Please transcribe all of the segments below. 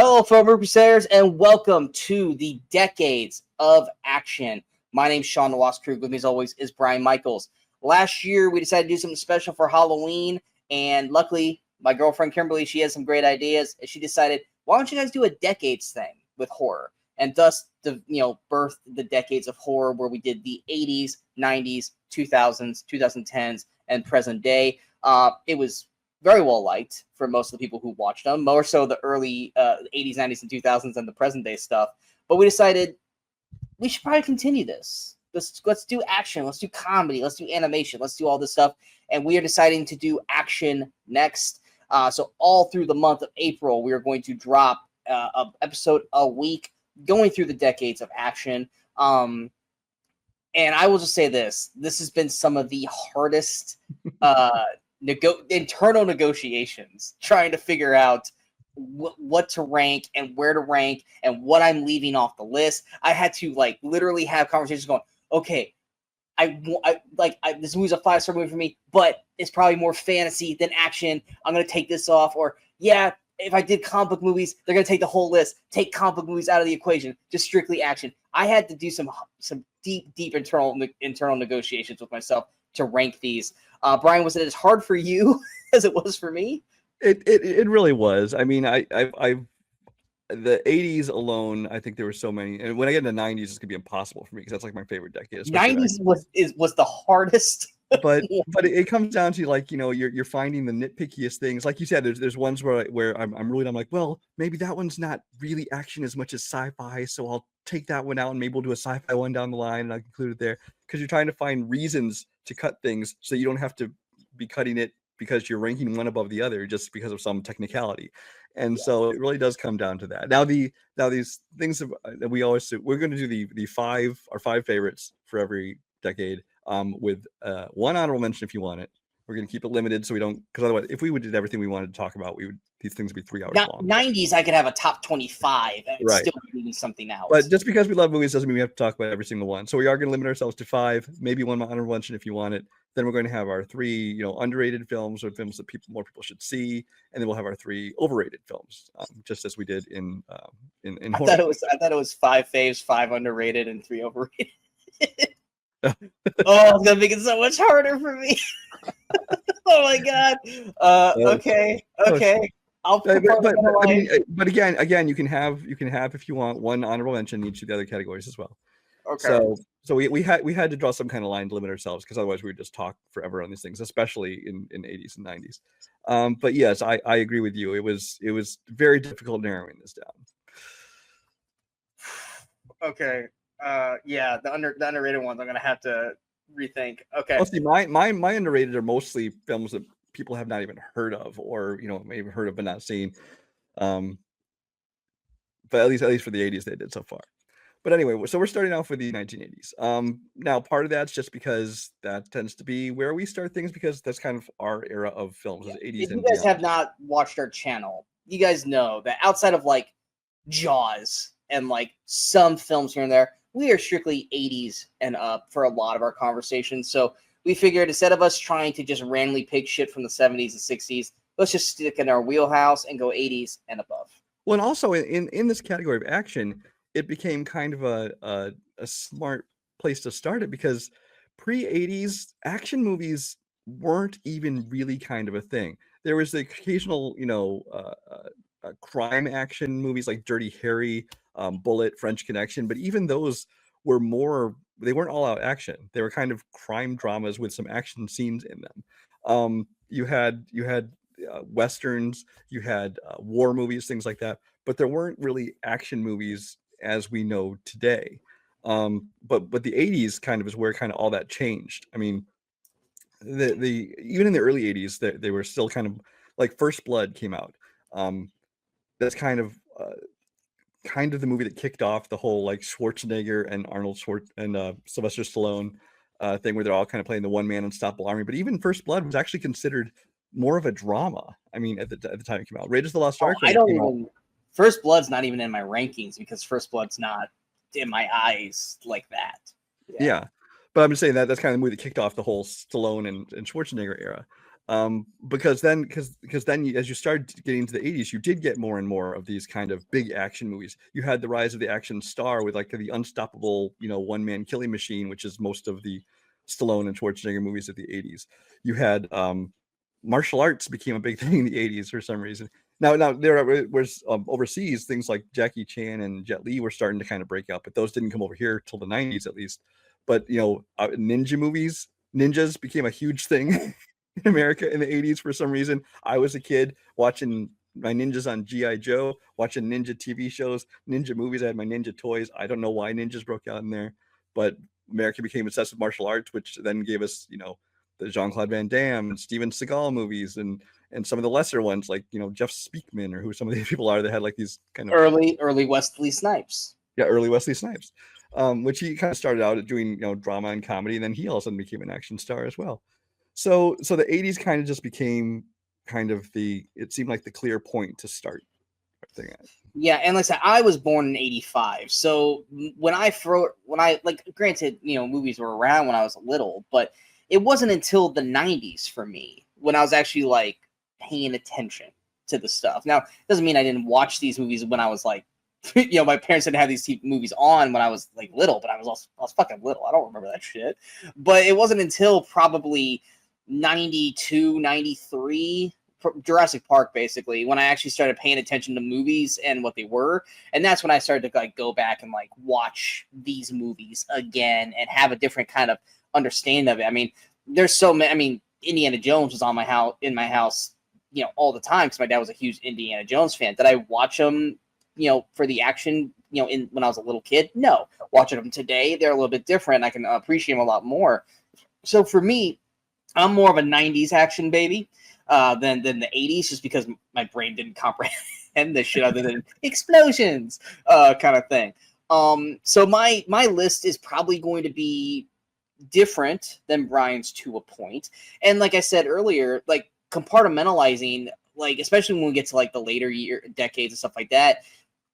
Hello, fellow Crusaders, and welcome to the Decades of Action. My name's Sean the Lost Crew. With me, as always, is Brian Michaels. Last year, we decided to do something special for Halloween, and luckily, my girlfriend Kimberly, she has some great ideas, and she decided, why don't you guys do a Decades thing with horror? And thus, birthed the Decades of Horror, where we did the 80s, 90s, 2000s, 2010s, and present day. It was very well liked for most of the people who watched them, more so the early 80s, 90s, and 2000s and the present day stuff. But we decided we should probably continue this. Let's do action. Let's do comedy. Let's do animation. Let's do all this stuff. And we are deciding to do action next. So all through the month of April, we are going to drop an episode a week going through the decades of action. And I will just say this. This has been some of the hardest internal negotiations, trying to figure out what to rank and where to rank and what I'm leaving off the list. I had to literally have conversations going, okay, this movie's a 5-star movie for me, but it's probably more fantasy than action. I'm going to take this off. Or yeah, if I did comic book movies, they're going to take the whole list, take comic book movies out of the equation, just strictly action. I had to do some deep internal negotiations with myself to rank these. Brian, was it as hard for you as it was for me? It really was. I mean, I the 80s alone, I think there were so many, and when I get into 90s, it's gonna be impossible for me because that's like my favorite decade. 90s was the hardest. But it comes down to you're finding the nitpickiest things. Like you said, there's ones where I'm like, well, maybe that one's not really action as much as sci-fi, so I'll take that one out and maybe we'll do a sci-fi one down the line and I'll include it there, because you're trying to find reasons to cut things so you don't have to be cutting it because you're ranking one above the other just because of some technicality. And so it really does come down to that. Now these things that we always do, we're going to do our five favorites for every decade. With one honorable mention if you want it. We're going to keep it limited so we don't, because otherwise, if we did everything we wanted to talk about, these things would be 3 hours long. 90s, I could have a top 25 and right. Still reading something else. But just because we love movies doesn't mean we have to talk about every single one. So we are going to limit ourselves to 5, maybe one honorable mention if you want it. Then we're going to have our 3, underrated films or films that more people should see, and then we'll have our 3 overrated films, just as we did in I thought it was 5 faves, 5 underrated, and 3 overrated. Oh, it's gonna make it so much harder for me. Oh my god. Okay. I'll but again, you can have if you want one honorable mention in each of the other categories as well. Okay. So we had to draw some kind of line to limit ourselves, because otherwise we would just talk forever on these things, especially in 80s and 90s. But yes, I agree with you. It was very difficult narrowing this down. Okay. Yeah, the underrated ones I'm gonna have to rethink. Okay. Well, see, my underrated are mostly films that people have not even heard of, or maybe heard of but not seen. But at least for the 80s they did so far. But anyway, so we're starting off with the 1980s. Now part of that's just because that tends to be where we start things, because that's kind of our era of films. Yeah. 80s. If you guys have not watched our channel, you guys know that outside of Jaws and some films here and there, we are strictly 80s and up for a lot of our conversations. So we figured, instead of us trying to just randomly pick shit from the 70s and 60s, let's just stick in our wheelhouse and go 80s and above. Well, and also in this category of action, it became kind of a smart place to start it, because pre-80s action movies weren't even really kind of a thing. There was the occasional, crime action movies like Dirty Harry, Bullet, French Connection, but even those were they weren't all out action. They were kind of crime dramas with some action scenes in them. You had westerns, you had war movies, things like that, but there weren't really action movies as we know today. But the 80s kind of is where kind of all that changed. I mean, the even in the early 80s, they were still kind of like First Blood came out. That's kind of the movie that kicked off the whole Schwarzenegger and Arnold and Sylvester Stallone thing, where they're all kind of playing the one man unstoppable army. But even First Blood was actually considered more of a drama. I mean, at the time it came out. Raiders of the Lost Ark. First Blood's not even in my rankings, because First Blood's not in my eyes like that. Yeah. But I'm just saying that's kind of the movie that kicked off the whole Stallone and Schwarzenegger era. Because then as you started getting into the 80s, you did get more and more of these kind of big action movies. You had the rise of the action star with like the unstoppable, one-man killing machine, which is most of the Stallone and Schwarzenegger movies of the 80s. You had martial arts became a big thing in the 80s for some reason. Now there was overseas things like Jackie Chan and Jet Li were starting to kind of break out, but those didn't come over here till the 90s at least. But ninjas became a huge thing in America in the 80s for some reason. I was a kid watching my ninjas on G.I. Joe, watching ninja TV shows, ninja movies. I had my ninja toys. I don't know why ninjas broke out in there, but America became obsessed with martial arts, which then gave us, the Jean-Claude Van Damme and Steven Seagal movies and some of the lesser ones like, Jeff Speakman or who some of these people are that had like these kind of early Wesley Snipes. Yeah, early Wesley Snipes, which he kind of started out at doing, drama and comedy, and then he all of a sudden became an action star as well. So the 80s kind of just became kind of it seemed like the clear point to start everything at. Yeah, and like I said, I was born in 85. So when I granted, movies were around when I was little, but it wasn't until the 90s for me when I was actually like paying attention to the stuff. Now, it doesn't mean I didn't watch these movies when I was like, my parents didn't have these movies on when I was like little, but I was fucking little. I don't remember that shit. But it wasn't until probably 92, 93, Jurassic Park, basically, when I actually started paying attention to movies and what they were. And that's when I started to like go back and like watch these movies again and have a different kind of understanding of it. I mean, there's so many. I mean, Indiana Jones was in my house, all the time because my dad was a huge Indiana Jones fan. Did I watch them, for the action, when I was a little kid? No. Watching them today, they're a little bit different. I can appreciate them a lot more. So for me, I'm more of a 90s action baby than the 80s, just because my brain didn't comprehend this shit other than explosions kind of thing. So my list is probably going to be different than Brian's to a point. And like I said earlier, like compartmentalizing, like especially when we get to like the later decades and stuff like that,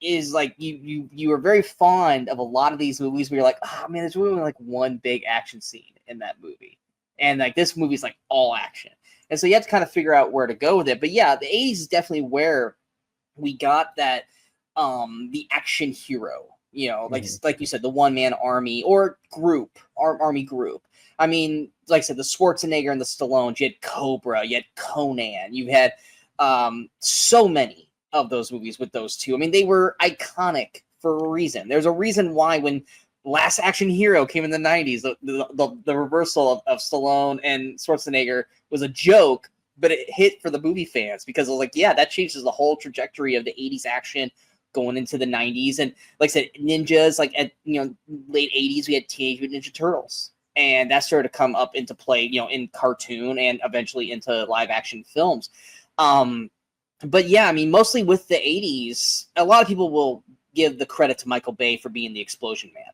is like you are very fond of a lot of these movies where you're like, oh man, there's really like one big action scene in that movie. And like this movie's like all action. And so you have to kind of figure out where to go with it. But yeah, the 80s is definitely where we got that the action hero, like you said, the one-man army or group, army group. I mean, like I said, the Schwarzenegger and the Stallone, you had Cobra, you had Conan, you had so many of those movies with those two. I mean, they were iconic for a reason. There's a reason why when Last Action Hero came in the 90s, the reversal of Stallone and Schwarzenegger was a joke, but it hit for the movie fans because it was like, yeah, that changes the whole trajectory of the 80s action going into the 90s. And like I said, ninjas, like at late 80s, we had Teenage Mutant Ninja Turtles. And that started to come up into play, in cartoon and eventually into live action films. But yeah, I mean, mostly with the 80s, a lot of people will give the credit to Michael Bay for being the explosion man.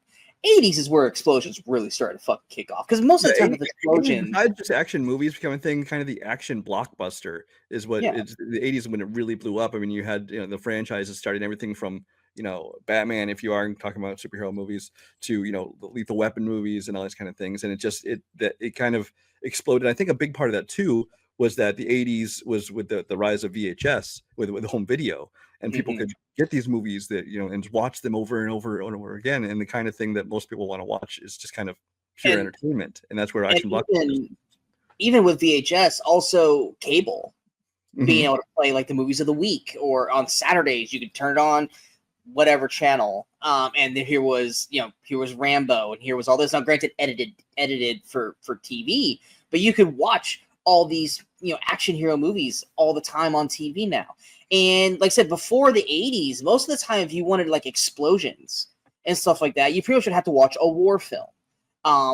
80s is where explosions really started to fucking kick off. Because most of the time with explosions... Besides just action movies becoming a thing, kind of the action blockbuster is what it's the 80s when it really blew up. I mean, you had the franchises starting everything from Batman, if you are talking about superhero movies, to the Lethal Weapon movies and all these kind of things. And it kind of exploded. I think a big part of that too was that the 80s was with the rise of VHS, with home video, and people could get these movies that and watch them over and over and over again. And the kind of thing that most people want to watch is just kind of pure entertainment, and that's where action blockbusters. Even with VHS, also cable, being able to play like the movies of the week, or on Saturdays you could turn it on whatever channel, and here was Rambo, and here was all this. Now, granted, edited for TV, but you could watch all these action hero movies all the time on TV now. And like I said, before the 80s, most of the time, if you wanted like explosions and stuff like that, you pretty much would have to watch a war film,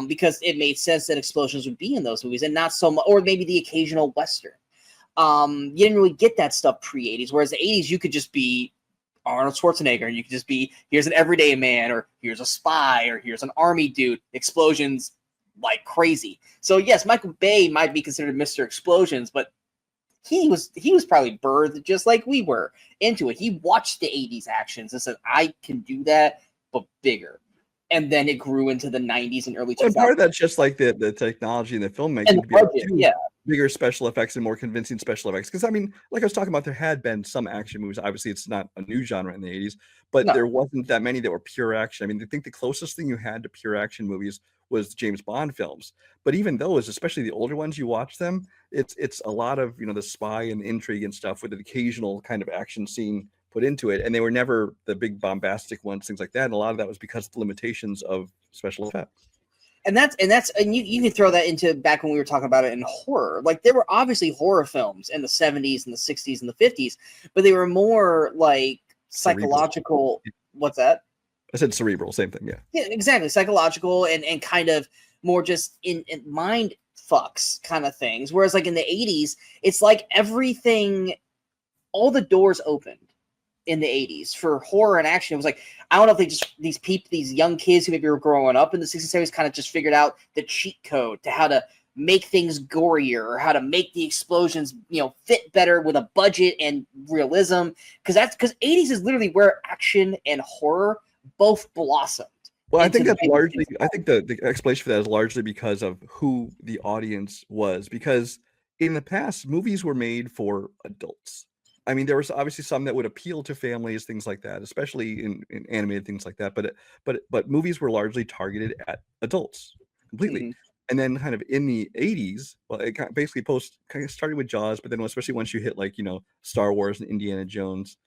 because it made sense that explosions would be in those movies and not so much, or maybe the occasional Western. You didn't really get that stuff pre-80s, whereas the 80s, you could just be Arnold Schwarzenegger, and you could just be, here's an everyday man, or here's a spy, or here's an army dude, explosions like crazy. So yes, Michael Bay might be considered Mr. Explosions, but he was probably birthed just like we were into it. He watched the 80s actions and said, I can do that, but bigger. And then it grew into the 90s and early 2000s. And part of that's just like the technology and the filmmaking. And the budget, yeah. bigger special effects and more convincing special effects. Because I mean, like I was talking about, there had been some action movies. Obviously, it's not a new genre in the 80s, but No. there wasn't that many that were pure action. I mean, I think the closest thing you had to pure action movies was James Bond films. But even those, especially the older ones, you watch them, it's a lot of, you know, the spy and intrigue and stuff with an occasional kind of action scene put into it. And they were never the big bombastic ones, things like that. And a lot of that was because of the limitations of special effects. And you can throw that into back when we were talking about it in horror. Like there were obviously horror films in the 70s and the 60s and the 50s, but they were more like psychological. Cerebral. What's that? I said cerebral, same thing. Yeah. Yeah, exactly. Psychological and kind of more just in mind fucks kind of things. Whereas like in the 80s, it's like everything, all the doors opened in the 80s for horror and action. It was like, I don't know if they just, these young kids who maybe were growing up in the 60s, 70s kind of just figured out the cheat code to how to make things gorier or how to make the explosions, you know, fit better with a budget and realism. Because 80s is literally where action and horror both blossomed. Well, I think that's largely, I think the explanation for that is largely because of who the audience was. Because in the past, movies were made for adults. I mean, there was obviously some that would appeal to families, things like that, especially in animated things like that. But movies were largely targeted at adults completely. Mm-hmm. And then kind of in the 80s, well, it basically kind of started with Jaws, but then especially once you hit like, you know, Star Wars and Indiana Jones,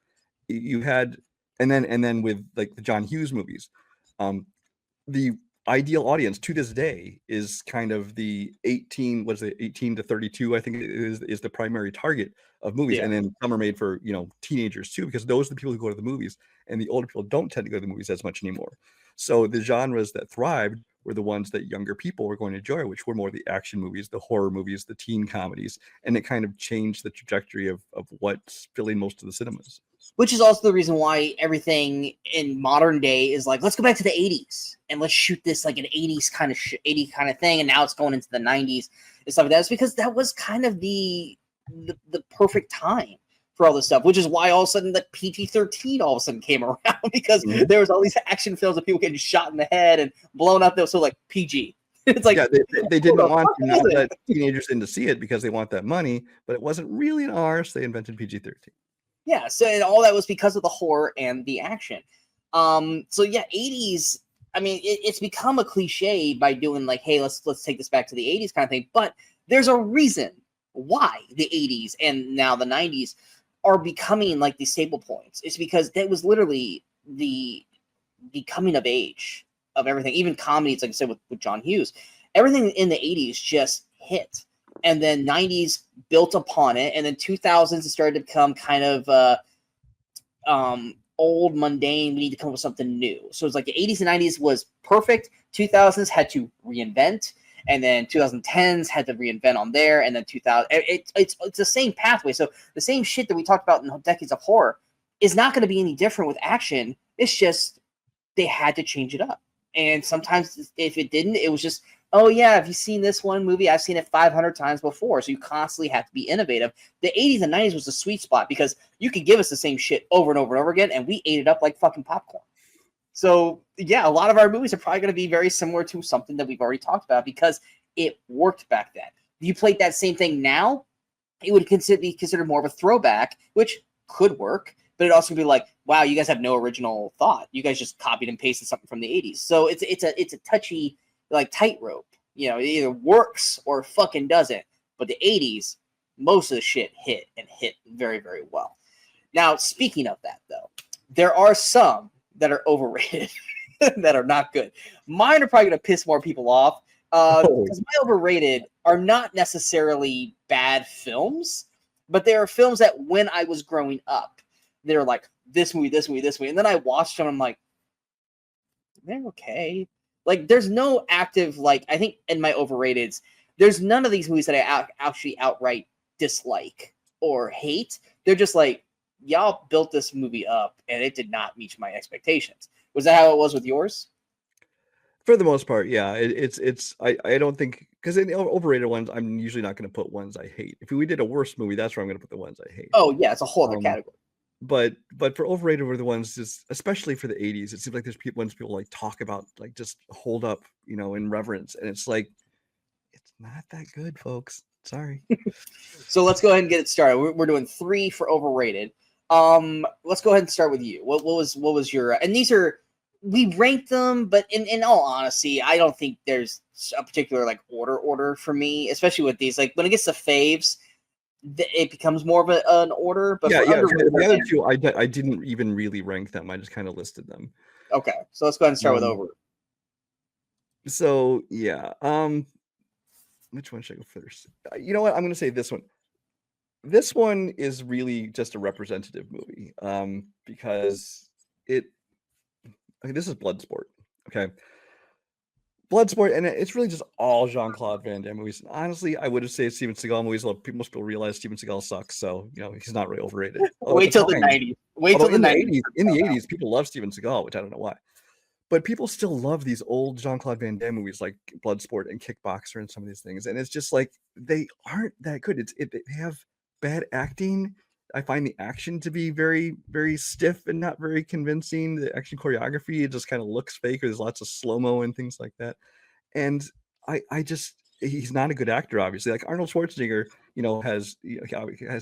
you had, and then with like the John Hughes movies, the ideal audience to this day is kind of the 18 to 32, I think is the primary target of movies. Yeah. And then some are made for, you know, teenagers too, because those are the people who go to the movies, and the older people don't tend to go to the movies as much anymore. So the genres that thrived were the ones that younger people were going to enjoy, which were more the action movies, the horror movies, the teen comedies, and it kind of changed the trajectory of what's filling most of the cinemas. Which is also the reason why everything in modern day is like, let's go back to the 80s and let's shoot this like an 80s kind of 80 kind of thing, and now it's going into the 90s and stuff like that. It's because that was kind of the perfect time for all this stuff, which is why all of a sudden the PG-13 all of a sudden came around, because there was all these action films of people getting shot in the head and blown up. So like PG. It's like, yeah, they didn't want to not let teenagers in to see it because they want that money, but it wasn't really an R, so they invented PG-13. Yeah, so and all that was because of the horror and the action. So yeah, 80s. I mean, it's become a cliche by doing like, hey, let's take this back to the 80s kind of thing. But there's a reason why the 80s and now the 90s are becoming like the staple points. It's because that was literally the coming of age of everything. Even comedies, like I said with John Hughes, everything in the 80s just hit. And then 90s built upon it, and then 2000s it started to become kind of old, mundane. We need to come up with something new. So it's like the 80s and 90s was perfect. 2000s had to reinvent, and then 2010s had to reinvent on there, and then 2000. It's the same pathway. So the same shit that we talked about in the decades of horror is not going to be any different with action. It's just they had to change it up, and sometimes if it didn't, it was just, oh yeah, have you seen this one movie? I've seen it 500 times before. So you constantly have to be innovative. The 80s and 90s was the sweet spot because you could give us the same shit over and over and over again, and we ate it up like fucking popcorn. So yeah, a lot of our movies are probably going to be very similar to something that we've already talked about because it worked back then. If you played that same thing now, it would be considered more of a throwback, which could work, but it also could be like, wow, you guys have no original thought. You guys just copied and pasted something from the 80s. So it's a touchy, like, tightrope. You know, it either works or fucking doesn't. But the 80s, most of the shit hit very, very well. Now, speaking of that, though, there are some that are overrated that are not good. Mine are probably going to piss more people off because my overrated are not necessarily bad films, but they are films that when I was growing up, they're like, this movie, this movie, this movie. And then I watched them, and I'm like, they're okay. Like, there's no active, like, I think in my overrateds, there's none of these movies that I actually outright dislike or hate. They're just like, y'all built this movie up, and it did not meet my expectations. Was that how it was with yours? For the most part, yeah. I don't think, because in the overrated ones, I'm usually not going to put ones I hate. If we did a worst movie, that's where I'm going to put the ones I hate. Oh, yeah, it's a whole other category. But for overrated were the ones, just especially for the 80s, it seems like there's ones people like talk about, like just hold up, you know, in reverence, and it's like, it's not that good, folks. Sorry. So let's go ahead and get it started. We're doing 3 for overrated. Let's go ahead and start with you. What was your and these are we ranked them, but in all honesty, I don't think there's a particular like order for me, especially with these. Like when it gets to faves, it becomes more of an order. But Yeah, for the other two, I didn't even really rank them. I just kind of listed them. Okay, so let's go ahead and start with over. So yeah, which one should I go first? You know what? I'm going to say this one. This one is really just a representative movie, because this is Bloodsport. Okay. Bloodsport, and it's really just all Jean-Claude Van Damme movies. Honestly, I would have said Steven Seagal movies. Most people realize Steven Seagal sucks, so he's not really overrated. Wait till the 90s. Wait till the 90s. In the 80s, people love Steven Seagal, which I don't know why. But people still love these old Jean-Claude Van Damme movies like Bloodsport and Kickboxer and some of these things. And it's just like they aren't that good. They have bad acting. I find the action to be very, very stiff and not very convincing. The action choreography, it just kind of looks fake. There's lots of slow-mo and things like that. And he's not a good actor, obviously. Like Arnold Schwarzenegger, has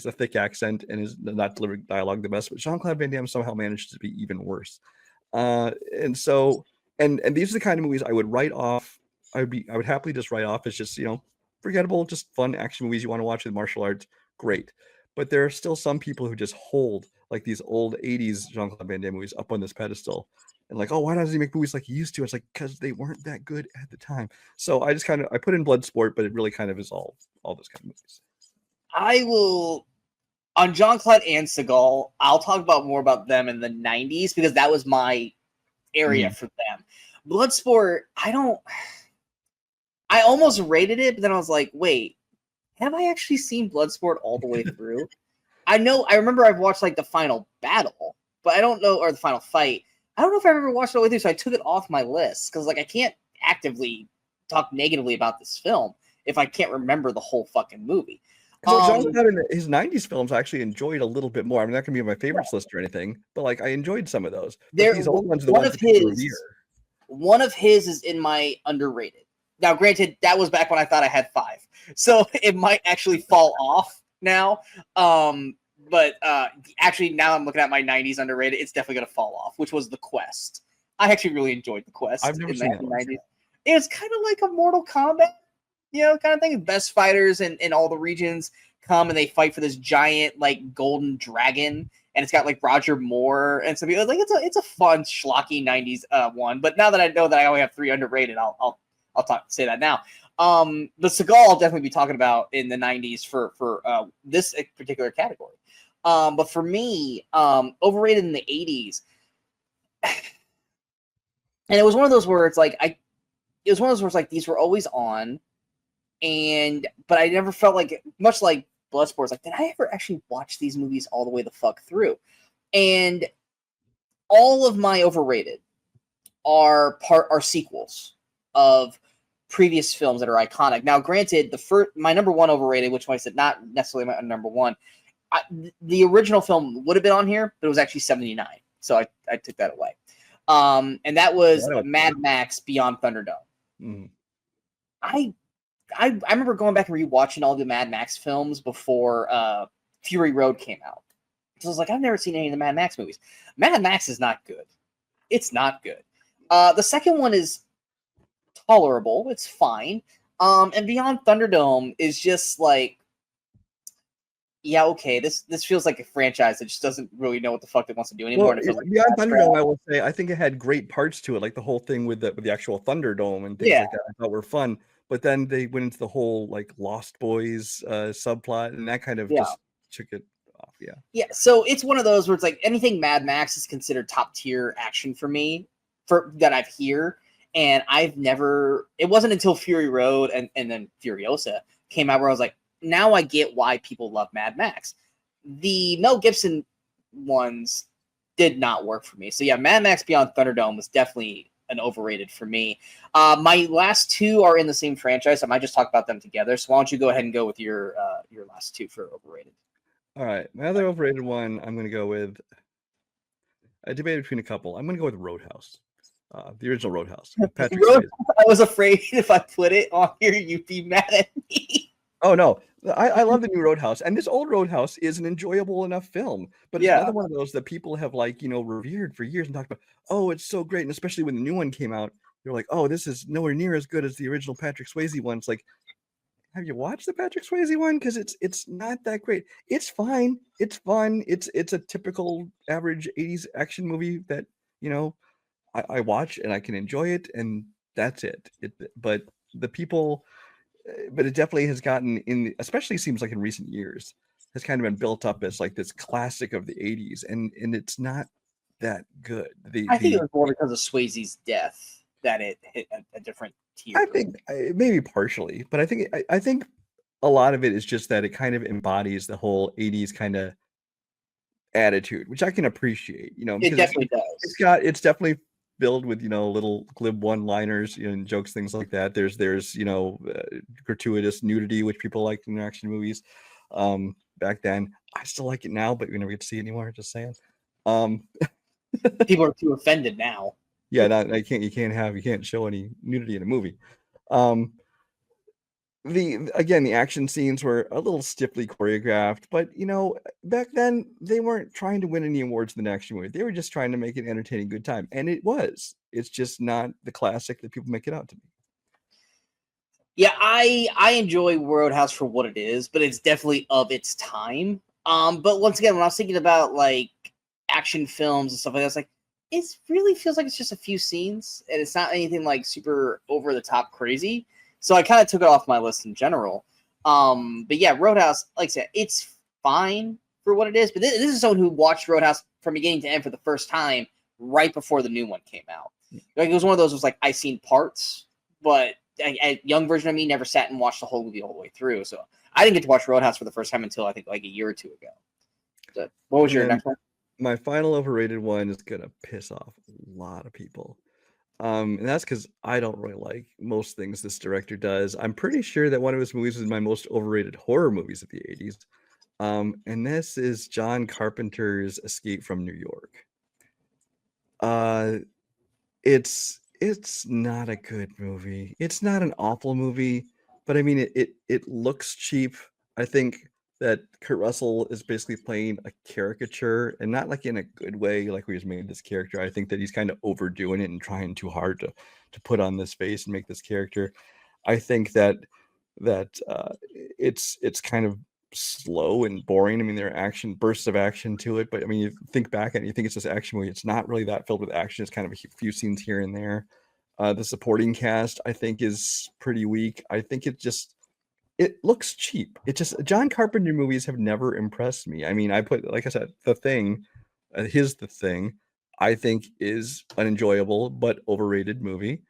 a thick accent and is not delivering dialogue the best, but Jean-Claude Van Damme somehow manages to be even worse. And these are the kind of movies I would write off. I would happily just write off as just, forgettable, just fun action movies you want to watch with martial arts. Great. But there are still some people who just hold like these old 80s Jean-Claude Van Damme movies up on this pedestal and like, oh, why doesn't he make movies like he used to? It's like, because they weren't that good at the time. So I just I put in Bloodsport, but it really kind of is all those kind of movies. I will, on Jean-Claude and Seagal, I'll talk about more about them in the 90s because that was my area for them. Bloodsport, I almost rated it, but then I was like, wait, have I actually seen Bloodsport all the way through? I remember I've watched like the final battle, but I don't know, or the final fight. I don't know if I ever watched it all the way through, so I took it off my list because like I can't actively talk negatively about this film if I can't remember the whole fucking movie. So Jean-Claude in his 90s films I actually enjoyed a little bit more. I'm not going to be on my favorites list or anything, but like I enjoyed some of those. But these old ones are the ones that people revere. One of his is in my underrated. Now, granted, that was back when I thought I had 5, so it might actually fall off now. But actually, now I'm looking at my 90s underrated. It's definitely going to fall off, which was The Quest. I actually really enjoyed The Quest. I've never seen that. It was kind of like a Mortal Kombat, kind of thing. Best fighters in all the regions come and they fight for this giant like golden dragon, and it's got like Roger Moore and some people. Like it's a fun schlocky 90s one. But now that I know that I only have 3 underrated, I'll say that now. The Seagal I'll definitely be talking about in the 90s for this particular category. But for me, overrated in the 80s, and it was one of those where it's like these were always on, but I never felt like, much like Bloodsport, like, did I ever actually watch these movies all the way the fuck through? And all of my overrated are sequels of previous films that are iconic. Now, granted, my number 1 overrated, which I said not necessarily my number 1, the original film would have been on here, but it was actually 79, so I took that away. And that was Mad Max Beyond Thunderdome. Mm-hmm. I remember going back and rewatching all the Mad Max films before Fury Road came out. So I was like, I've never seen any of the Mad Max movies. Mad Max is not good. It's not good. The second one is tolerable. It's fine. And Beyond Thunderdome is just like, yeah, okay, this feels like a franchise that just doesn't really know what the fuck it wants to do anymore. Well, Beyond Thunderdome, I will say, I think it had great parts to it, like the whole thing with the actual Thunderdome and things like that. I thought were fun. But then they went into the whole like Lost Boys subplot, and that kind of just took it off. Yeah. Yeah. So it's one of those where it's like anything Mad Max is considered top tier action for me, that I've heard, and I've never. It wasn't until Fury Road and then Furiosa came out where I was like, now I get why people love Mad Max. The Mel Gibson ones did not work for me. So yeah, Mad Max Beyond Thunderdome was definitely an overrated for me. My last 2 are in the same franchise. I might just talk about them together. So why don't you go ahead and go with your last 2 for overrated? All right, my other overrated one, I'm going to go with. I debated between a couple. I'm going to go with Roadhouse, the original Roadhouse. Patrick Swayze. I was afraid if I put it on here, you'd be mad at me. Oh no, I love the new Roadhouse, and this old Roadhouse is an enjoyable enough film, but it's Yeah. another one of those that people have like, revered for years and talked about, oh, it's so great. And especially when the new one came out, they're like, oh, this is nowhere near as good as the original Patrick Swayze one. It's like, have you watched the Patrick Swayze one? Because it's not that great. It's fine. It's fun. It's a typical average 80s action movie that, you know, I watch and I can enjoy it, and that's it. But the people, but it definitely has gotten especially seems like in recent years, has kind of been built up as like this classic of the 80s, and it's not that good. I think it was more because of Swayze's death that it hit a different tier. I think maybe partially, but I think a lot of it is just that it kind of embodies the whole 80s kind of attitude, which I can appreciate, It because definitely does. it's definitely filled with, little glib one-liners, and jokes, things like that. There's gratuitous nudity, which people liked in action movies back then. I still like it now, but we never get to see it anymore, just saying. People are too offended now. Yeah, you can't show any nudity in a movie. The action scenes were a little stiffly choreographed, but back then they weren't trying to win any awards in the action movie. They were just trying to make an entertaining good time, and it's just not the classic that people make it out to be. Yeah, I enjoy Roadhouse for what it is, but it's definitely of its time. But once again, when I was thinking about like action films and stuff like that, it's like it really feels like it's just a few scenes, and it's not anything like super over the top crazy. So I kind of took it off my list in general. But yeah, Roadhouse, like I said, it's fine for what it is. But this is someone who watched Roadhouse from beginning to end for the first time right before the new one came out. Like it was one of those. It was like I seen parts, but a young version of me never sat and watched the whole movie all the way through. So I didn't get to watch Roadhouse for the first time until I think like a year or two ago. So what was your next one? My final overrated one is gonna piss off a lot of people. And that's because I don't really like most things this director does. I'm pretty sure that one of his movies was my most overrated horror movies of the 80s. And this is John Carpenter's Escape from New York. It's not a good movie. It's not an awful movie, but I mean it looks cheap. I think that Kurt Russell is basically playing a caricature, and not like in a good way, like we just made this character. I think that he's kind of overdoing it and trying too hard to put on this face and make this character. I think that it's kind of slow and boring. I mean, there are bursts of action to it, but I mean, you think back and you think it's just action movie. It's not really that filled with action. It's kind of a few scenes here and there. The supporting cast, I think, is pretty weak. I think it looks cheap. It just, John Carpenter movies have never impressed me. I mean, like I said, The Thing, The Thing, I think is an enjoyable but overrated movie.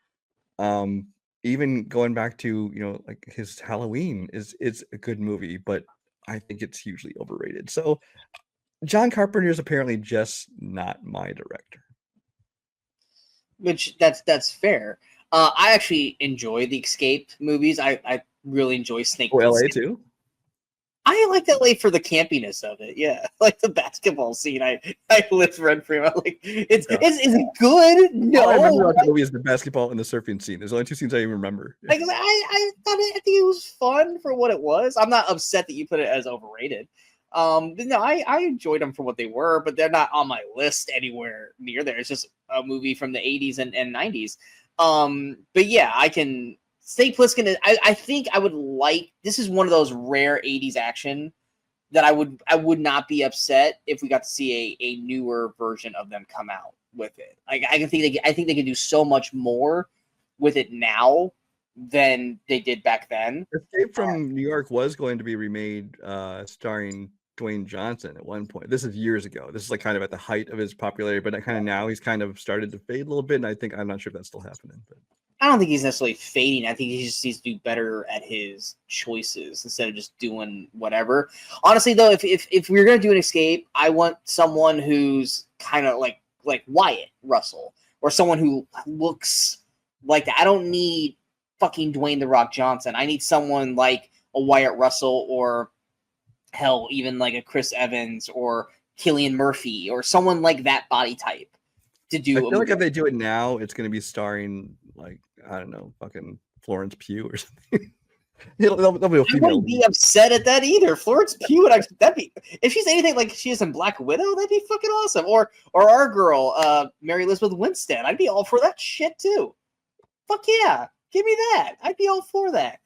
Even going back to, like his Halloween is a good movie, but I think it's hugely overrated. So John Carpenter is apparently just not my director. Which that's fair. I actually enjoy the Escape movies. I really enjoy Snake. Oh, LA too? I like LA for the campiness of it. Yeah, like the basketball scene. I live rent free. Like it's good. No, all I remember about the movie is the basketball and the surfing scene. There's only two scenes I even remember. Like I think it was fun for what it was. I'm not upset that you put it as overrated. But no, I enjoyed them for what they were, but they're not on my list anywhere near there. It's just a movie from the 80s and 90s. But yeah, I can. Snake Plissken, I think I would like. This is one of those rare 80s action that I would not be upset if we got to see a newer version of them come out with it. Like I think they can do so much more with it now than they did back then. Escape from New York was going to be remade, starring Dwayne Johnson at one point. This is years ago. This is like kind of at the height of his popularity, but kind of now he's kind of started to fade a little bit. And I'm not sure if that's still happening. But I don't think he's necessarily fading. I think he just needs to do better at his choices instead of just doing whatever. Honestly, though, if we're gonna do an Escape, I want someone who's kind of like Wyatt Russell or someone who looks like that. I don't need fucking Dwayne The Rock Johnson. I need someone like a Wyatt Russell or hell, even like a Chris Evans or Cillian Murphy or someone like that body type to do. I feel like if they do it now, it's going to be starring like, I don't know, fucking Florence Pugh or something. There'll be a I female wouldn't be lead. upset at that either. Florence Pugh that'd be, if she's anything like she is in Black Widow, that'd be fucking awesome. Or our girl, Mary Elizabeth Winstead. I'd be all for that shit too. Fuck yeah, give me that. I'd be all for that.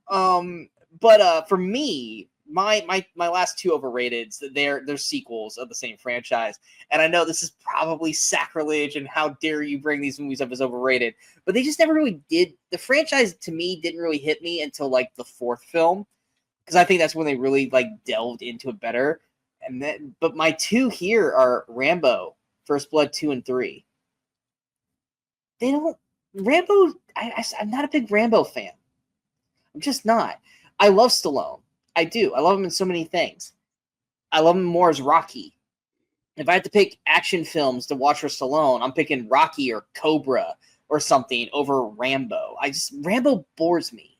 But for me, my last two overrateds, they're sequels of the same franchise. And I know this is probably sacrilege, and how dare you bring these movies up as overrated, but they just never really did. The franchise to me didn't really hit me until like the fourth film, because I think that's when they really like delved into it better. And then, but my two here are Rambo, First Blood 2 and 3. They don't Rambo. I'm not a big Rambo fan. I'm just not. I love Stallone. I do. I love him in so many things. I love him more as Rocky. If I had to pick action films to watch for Stallone, I'm picking Rocky or Cobra or something over Rambo. Rambo bores me.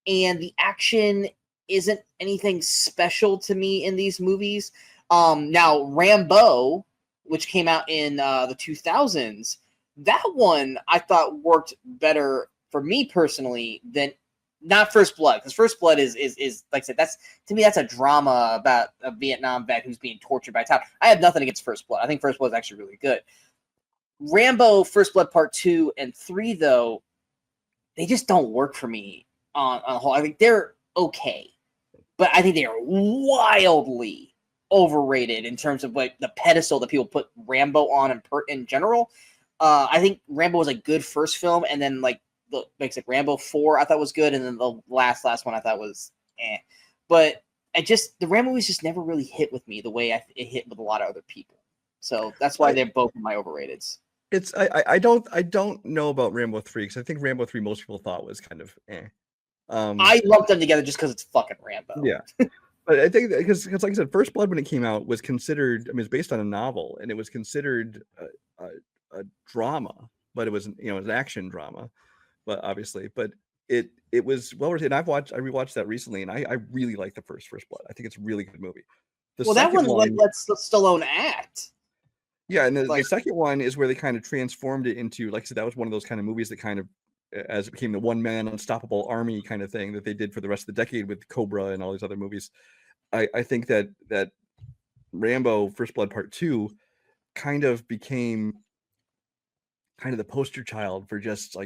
And the action isn't anything special to me in these movies. Now, Rambo, which came out in the 2000s, that one I thought worked better for me personally than not First Blood, because First Blood is like I said, that's to me that's a drama about a Vietnam vet who's being tortured by Taliban. I have nothing against First Blood. I think First Blood is actually really good. Rambo, First Blood Part 2 and 3, though, they just don't work for me on the whole. I think they're okay, but I think they are wildly overrated in terms of like the pedestal that people put Rambo on in general. I think Rambo was a good first film, and then like Rambo 4 I thought was good, and then the last one I thought was But the Rambo movies just never really hit with me the way it hit with a lot of other people. So that's why they're both my overrateds. I don't know about Rambo 3, because I think Rambo 3 most people thought was kind of I lumped them together just because it's fucking Rambo. Yeah. But I think because like I said, First Blood when it came out was considered, I mean, it's based on a novel, and it was considered a drama, but it was it was an action drama, but obviously, but it was well written. I rewatched that recently, and I really like the First Blood. I think it's a really good movie. That one lets Stallone act. Yeah, and the second one is where they kind of transformed it into, like I said, that was one of those kind of movies that kind of, as it became the one-man unstoppable army kind of thing that they did for the rest of the decade with Cobra and all these other movies. I think that Rambo First Blood Part 2 kind of became kind of the poster child for just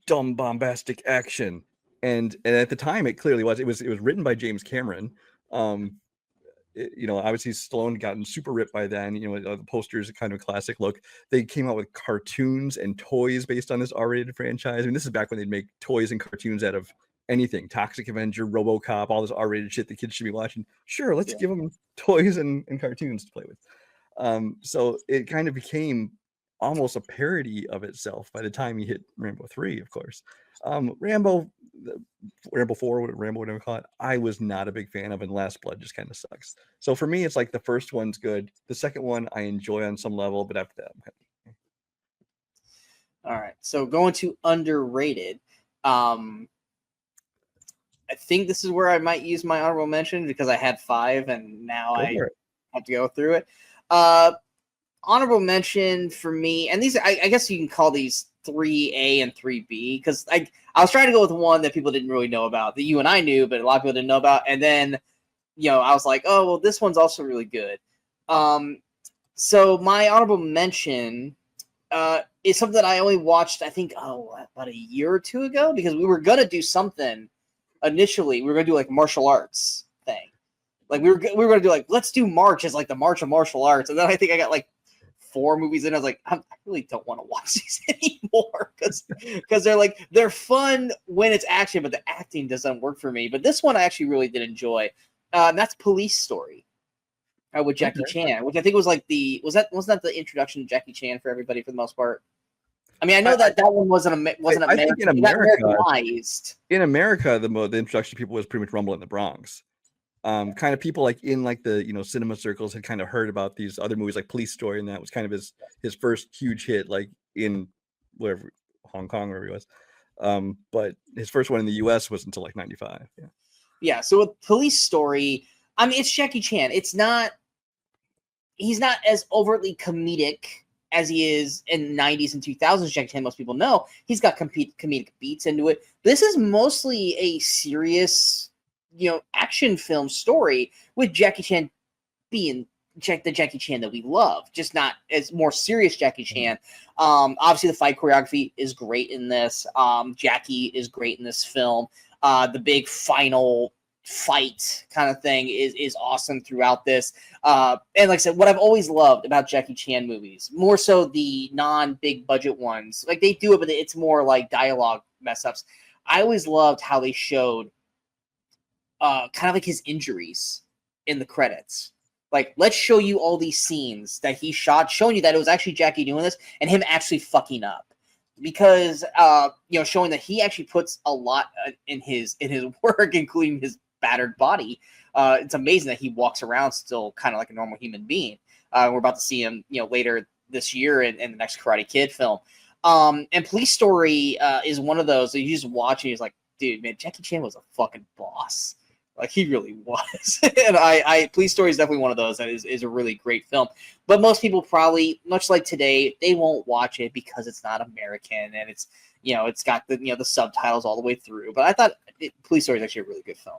dumb bombastic action. And at the time it clearly was. It was written by James Cameron. Obviously Stallone gotten super ripped by then. The posters are kind of a classic look. They came out with cartoons and toys based on this R-rated franchise. I mean, this is back when they'd make toys and cartoons out of anything. Toxic Avenger, RoboCop, all this R-rated shit the kids should be watching. Sure, let's give them toys and cartoons to play with. So it kind of became almost a parody of itself by the time you hit Rambo 3, of course. Rambo 4, whatever you call it, I was not a big fan of, and Last Blood just kind of sucks. So for me, it's like the first one's good. The second one I enjoy on some level, but after that, I'm kind of... All right. So going to underrated. I think this is where I might use my honorable mention, because I had 5 and now I have to go through it. Honorable mention for me, and these I guess you can call these 3A and 3B, because I was trying to go with one that people didn't really know about, that you and I knew, but a lot of people didn't know about. And then, I was like, oh, well, this one's also really good. So my honorable mention is something that I only watched, I think, about a year or 2 ago, because we were going to do something initially. We were going to do like martial arts thing. Like we were going to do like, let's do March as like the March of Martial Arts. And then I think I got like 4 movies in. I was like, I really don't want to watch these anymore, because they're fun when it's action, but the acting doesn't work for me. But this one I actually really did enjoy. And that's Police Story with Jackie Chan, which I think was like wasn't that the introduction to Jackie Chan for everybody for the most part? I mean, I know that one wasn't American. I think in Americanized. In America, the introduction to people was pretty much Rumble in the Bronx. Kind of people like in like the cinema circles had kind of heard about these other movies like Police Story, and that was kind of his first huge hit, like in wherever, Hong Kong, wherever he was. But his first one in the US was until like 95. Yeah. So with Police Story, I mean, it's Jackie Chan. He's not as overtly comedic as he is in the 90s and 2000s, Jackie Chan, most people know, he's got comedic beats into it. This is mostly a serious, action film story with Jackie Chan being the Jackie Chan that we love, just not as more serious Jackie Chan. Obviously, the fight choreography is great in this. Jackie is great in this film. The big final fight kind of thing is awesome throughout this. And like I said, what I've always loved about Jackie Chan movies, more so the non-big budget ones, like they do it, but it's more like dialogue mess ups. I always loved how they showed kind of like his injuries in the credits. Like, let's show you all these scenes that he shot, showing you that it was actually Jackie doing this and him actually fucking up. Because, showing that he actually puts a lot in his work, including his battered body. It's amazing that he walks around still kind of like a normal human being. We're about to see him, later this year in the next Karate Kid film. And Police Story is one of those that you just watch and he's like, dude, man, Jackie Chan was a fucking boss. Like, he really was. And Police Story is definitely one of those that is a really great film. But most people probably, much like today, they won't watch it because it's not American and it's, it's got the subtitles all the way through. But I thought Police Story is actually a really good film.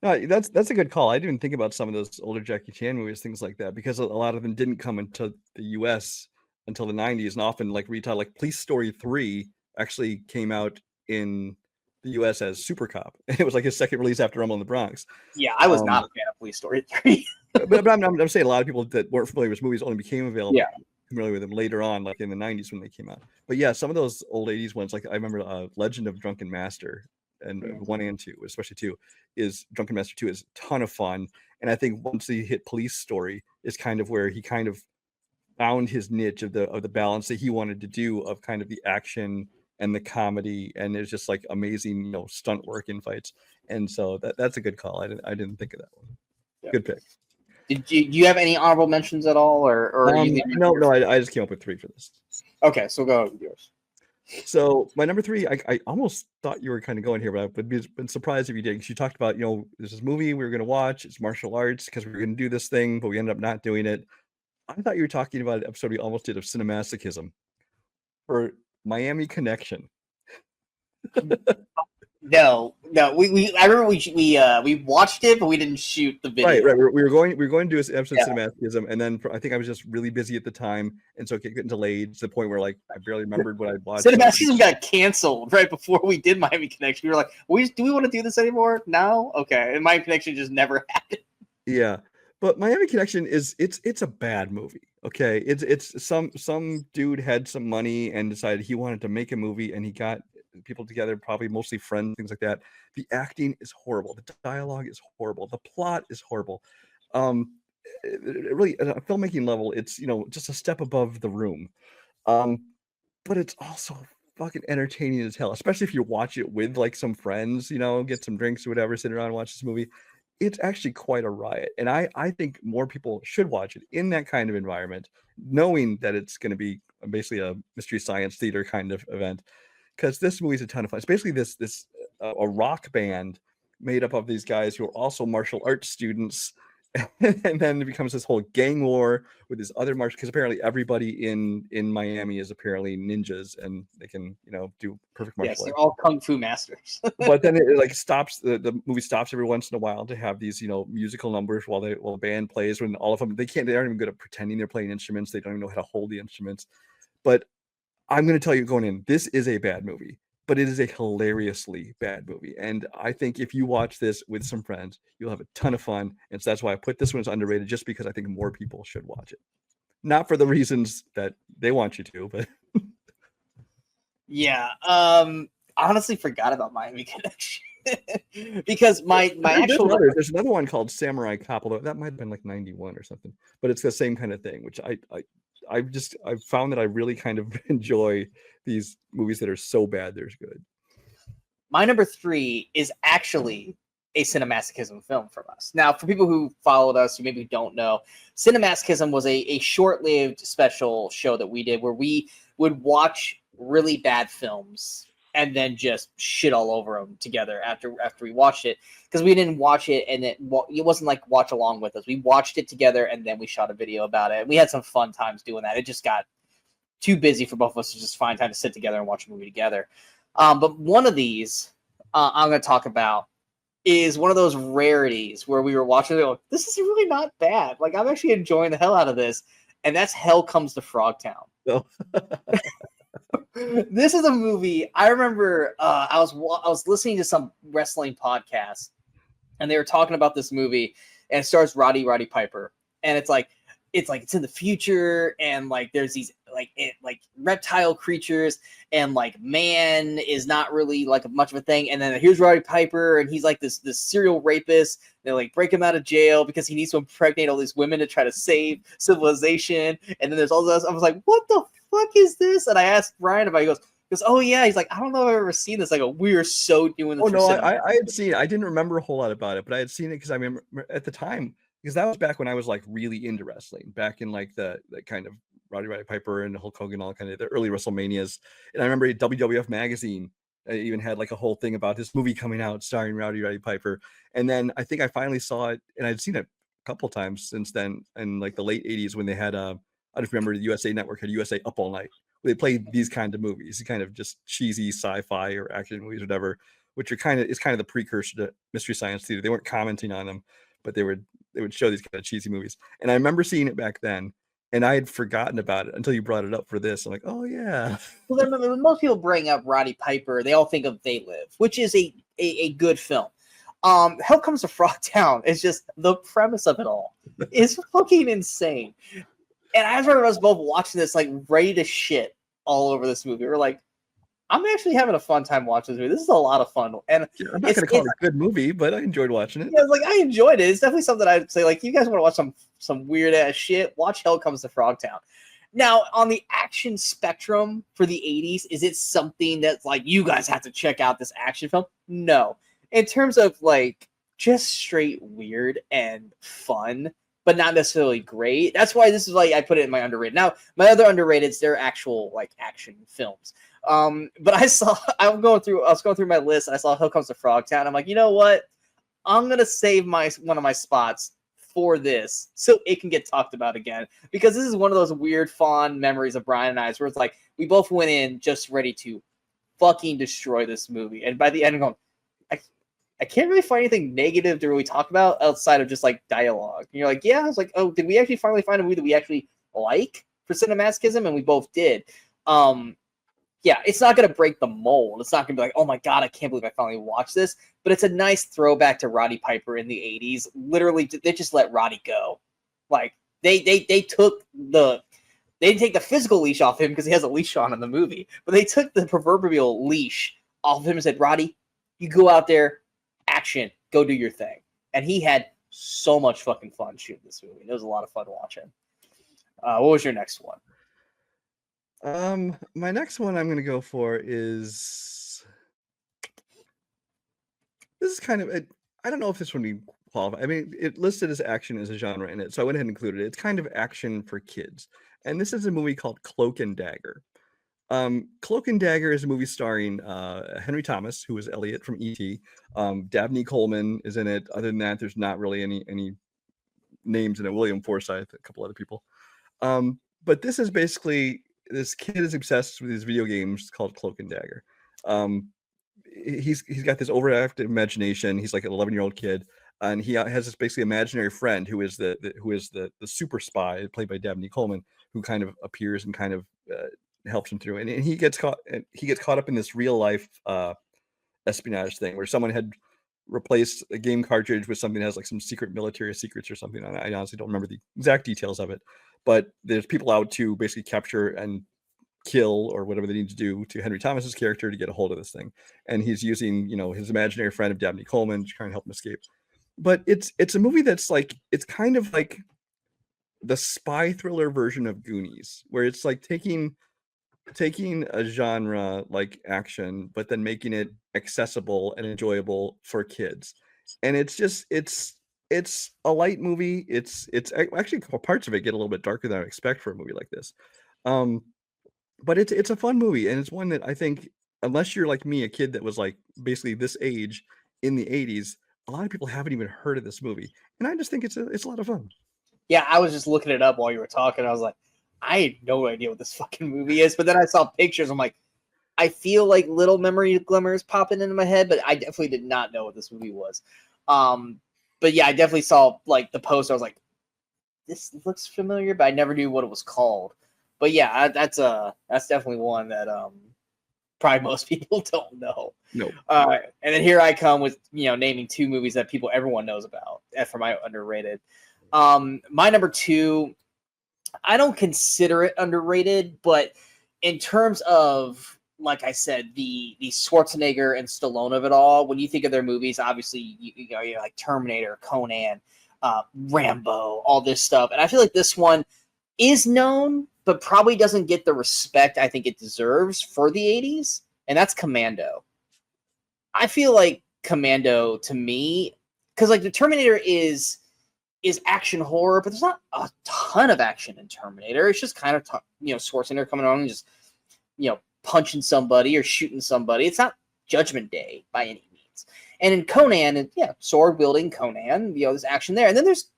No, that's a good call. I didn't even think about some of those older Jackie Chan movies, things like that, because a lot of them didn't come into the U.S. until the 90s, and often like Police Story 3 actually came out in the U.S. as Super Cop. It was like his second release after Rumble in the Bronx. Yeah, I was not a fan of Police Story 3. but I'm saying a lot of people that weren't familiar with movies only became familiar with them later on, like in the 90s when they came out. But yeah, some of those old 80s ones, like I remember Legend of Drunken Master, and 1 and 2, especially 2, is Drunken Master 2 is a ton of fun. And I think once he hit Police Story is kind of where he kind of found his niche of the balance that he wanted to do of kind of the action and the comedy, and it's just like amazing, stunt work in fights. And so that's a good call. I didn't think of that one. Yeah. Good pick. Do you have any honorable mentions at all, or no? I just came up with 3 for this. Okay, so go with yours. So my number 3, I almost thought you were kind of going here, but I would been surprised if you did, because you talked about, there's this movie we were going to watch. It's martial arts because we were going to do this thing, but we ended up not doing it. I thought you were talking about an episode we almost did of Cinemasochism for Miami Connection. No. I remember we watched it, but we didn't shoot the video. Right. We were going to do this episode of Cinemasochism, and then I think I was just really busy at the time, and so it kept getting delayed to the point where like I barely remembered what I'd watched. Cinemasochism got canceled right before we did Miami Connection. We were like, do we want to do this anymore? No, okay. And Miami Connection just never happened. Yeah. But Miami Connection it's a bad movie. Okay, it's some dude had some money and decided he wanted to make a movie, and he got people together, probably mostly friends, things like that. The acting is horrible. The dialogue is horrible. The plot is horrible. Really, at a filmmaking level, it's just a step above The Room. But it's also fucking entertaining as hell, especially if you watch it with like some friends, get some drinks or whatever, sit around and watch this movie. It's actually quite a riot. And I think more people should watch it in that kind of environment, knowing that it's going to be basically a mystery science theater kind of event, because this movie is a ton of fun. It's basically this a rock band made up of these guys who are also martial arts students. And then it becomes this whole gang war with this other martial, because apparently everybody in Miami is apparently ninjas, and they can do perfect martial arts. They're all kung fu masters. But then it like stops, the movie stops every once in a while to have these musical numbers while the band plays, when all of them they aren't even good at pretending they're playing instruments. They don't even know how to hold the instruments. But I'm going to tell you going in, this is a bad movie, but it is a hilariously bad movie. And I think if you watch this with some friends, you'll have a ton of fun. And so that's why I put this one as underrated, just because I think more people should watch it. Not for the reasons that they want you to, but yeah. I honestly forgot about Miami Connection. Because my actual there's another one called Samurai Cop, although that might have been like 91 or something, but it's the same kind of thing, which I've found that I really kind of enjoy these movies that are so bad they're good. My number 3 is actually a Cinemasochism film from us. Now, for people who followed us who maybe don't know, Cinemasochism was a short-lived special show that we did where we would watch really bad films and then just shit all over them together after we watched it, because we didn't watch it and it wasn't like watch along with us. We watched it together and then we shot a video about it. We had some fun times doing that. It just got too busy for both of us to just find time to sit together and watch a movie together. But one of these I'm going to talk about is one of those rarities where we were watching it. Like, this is really not bad. Like, I'm actually enjoying the hell out of this. And that's Hell Comes to Frogtown. Oh. This is a movie. I remember I was listening to some wrestling podcast, and they were talking about this movie, and it stars Roddy Piper, and it's in the future, and like there's these like reptile creatures, and like man is not really like much of a thing, and then here's Roddy Piper, and he's like this serial rapist. They like break him out of jail because he needs to impregnate all these women to try to save civilization, and then there's all this. I was like, what the fuck is this? And I asked Brian about it. He goes, oh yeah. He's like, I don't know if I've ever seen this. Like, we were so doing this. Oh no, I had seen it. I didn't remember a whole lot about it, but I had seen it because I remember at the time, because that was back when I was like really into wrestling, back in like the kind of Roddy Piper and Hulk Hogan, all kind of the early WrestleManias. And I remember WWF magazine even had like a whole thing about this movie coming out starring Roddy Piper. And then I think I finally saw it, and I'd seen it a couple times since then, in like the late 80s when they had I just remember the USA Network had USA Up All Night. They played these kind of movies, kind of just cheesy sci-fi or action movies, whatever, which are kind of the precursor to Mystery Science Theater. They weren't commenting on them, but they would show these kind of cheesy movies. And I remember seeing it back then, and I had forgotten about it until you brought it up for this. I'm like, oh yeah. Well, when most people bring up Roddy Piper, they all think of They Live, which is a good film. Hell Comes to Frogtown is just the premise of it all is fucking insane. And I remember us both watching this, like, ready to shit all over this movie. We're like, I'm actually having a fun time watching this movie. This is a lot of fun. And yeah, I'm not going to call it a good movie, but I enjoyed watching it. Yeah, like, I enjoyed it. It's definitely something I'd say, like, you guys want to watch some weird-ass shit, watch Hell Comes to Frogtown. Now, on the action spectrum for the 80s, is it something that's, like, you guys have to check out this action film? No. In terms of, like, just straight weird and fun, but not necessarily great. That's why this is like I put it in my underrated. Now, my other underrateds, they're actual like action films. But I was going through my list, and I saw Hell Comes to Frogtown. I'm like, you know what? I'm gonna save one of my spots for this so it can get talked about again, because this is one of those weird fond memories of Brian and I's where it's like we both went in just ready to fucking destroy this movie, and by the end I'm going, I can't really find anything negative to really talk about outside of just like dialogue. And you're like, yeah. I was like, oh, did we actually finally find a movie that we actually like for Cinemasochism? And we both did. Yeah, it's not going to break the mold. It's not going to be like, oh my God, I can't believe I finally watched this. But it's a nice throwback to Roddy Piper in the 80s. Literally, they just let Roddy go. Like, they didn't take the physical leash off him because he has a leash on in the movie. But they took the proverbial leash off of him and said, Roddy, you go out there, action, go do your thing. And he had so much fucking fun shooting this movie. It was a lot of fun watching. What was your next one? My next one I'm going to go for is, this is kind of I don't know if this one would qualify. I mean, it listed as action as a genre in it, so I went ahead and included it. It's kind of action for kids, and this is a movie called Cloak and Dagger. Cloak and Dagger is a movie starring Henry Thomas, who is Elliot from E.T. Dabney Coleman is in it. Other than that, there's not really any names in it. William Forsythe, a couple other people. But this is basically, this kid is obsessed with these video games called Cloak and Dagger. He's got this overactive imagination. He's like an 11-year-old kid, and he has this basically imaginary friend who is the super spy played by Dabney Coleman, who kind of appears and kind of helps him through, and he gets caught up in this real life espionage thing where someone had replaced a game cartridge with something that has like some secret military secrets or something. I honestly don't remember the exact details of it, but there's people out to basically capture and kill or whatever they need to do to Henry Thomas's character to get a hold of this thing, and he's using his imaginary friend of Dabney Coleman to try and help him escape. But it's a movie that's like, it's kind of like the spy thriller version of Goonies, where it's like taking a genre like action, but then making it accessible and enjoyable for kids. And it's a light movie. It's actually parts of it get a little bit darker than I expect for a movie like this. But it's a fun movie, and it's one that I think, unless you're like me, a kid that was like basically this age in the 80s, a lot of people haven't even heard of this movie. And I just think it's a lot of fun. Yeah, I was just looking it up while you were talking. I was like, I had no idea what this fucking movie is. But then I saw pictures. I'm like, I feel like little memory glimmers popping into my head, but I definitely did not know what this movie was. But yeah, I definitely saw like the poster. I was like, this looks familiar, but I never knew what it was called. But yeah, that's definitely one that probably most people don't know. No. And then here I come with naming two movies that everyone knows about for my underrated. My number two, I don't consider it underrated, but in terms of, like I said, the Schwarzenegger and Stallone of it all, when you think of their movies, obviously you're like Terminator, Conan, Rambo, all this stuff, and I feel like this one is known, but probably doesn't get the respect I think it deserves for the 80s, and that's Commando. I feel like Commando, to me, because like the Terminator is action horror, but there's not a ton of action in Terminator. It's just kind of Schwarzenegger coming on and just punching somebody or shooting somebody. It's not Judgment Day by any means. And in Conan, sword wielding Conan, there's action there. And then there's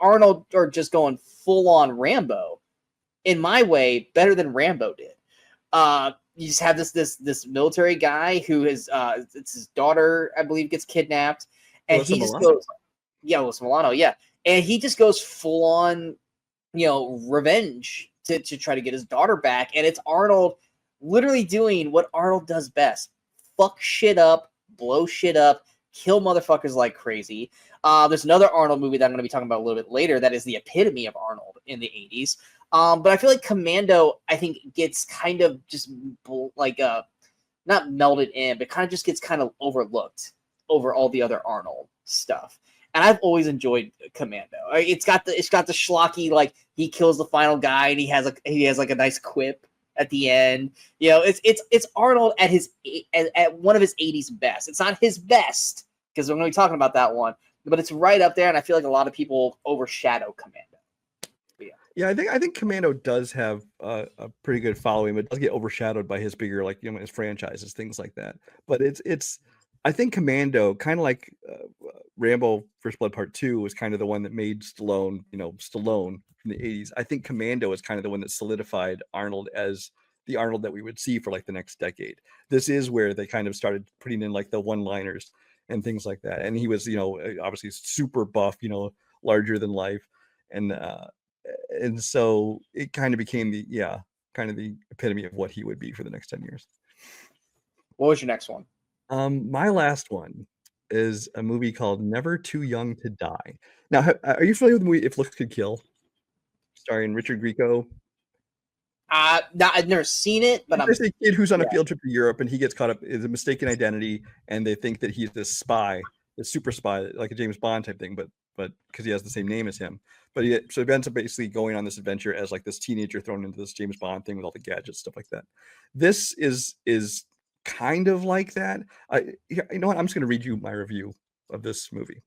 Arnold or just going full on Rambo. In my way, better than Rambo did. You just have this military guy who is it's his daughter, I believe, gets kidnapped, and he just goes, Alyssa Milano, and he just goes full on, revenge to try to get his daughter back, and it's Arnold literally doing what Arnold does best: fuck shit up, blow shit up, kill motherfuckers like crazy. There's another Arnold movie that I'm going to be talking about a little bit later that is the epitome of Arnold in the 80s. But I feel like Commando, I think, gets kind of just like not melded in, but kind of just gets kind of overlooked over all the other Arnold stuff. And I've always enjoyed Commando. It's got the schlocky, like he kills the final guy and he has like a nice quip at the end. It's Arnold at one of his 80s best. It's not his best because we're going to be talking about that one, but it's right up there. And I feel like a lot of people overshadow Commando. Yeah, I think Commando does have a pretty good following, but it does get overshadowed by his bigger, like his franchises, things like that. But it's I think Commando, kind of like Rambo First Blood Part 2, was kind of the one that made Stallone, Stallone from the 80s. I think Commando is kind of the one that solidified Arnold as the Arnold that we would see for like the next decade. This is where they kind of started putting in like the one-liners and things like that. And he was, obviously super buff, larger than life, and so it kind of became the epitome of what he would be for the next 10 years. What was your next one? My last one is a movie called Never Too Young to Die. Now, are you familiar with the movie If Looks Could Kill, starring Richard Grieco? I've never seen it, but there's a kid who's on a field trip to Europe, and he gets caught up in a mistaken identity, and they think that he's this spy, this super spy, like a James Bond type thing, but because he has the same name as him. But he ends up basically going on this adventure as like this teenager thrown into this James Bond thing with all the gadgets, stuff like that. This is kind of like that. You know what? I'm just going to read you my review of this movie,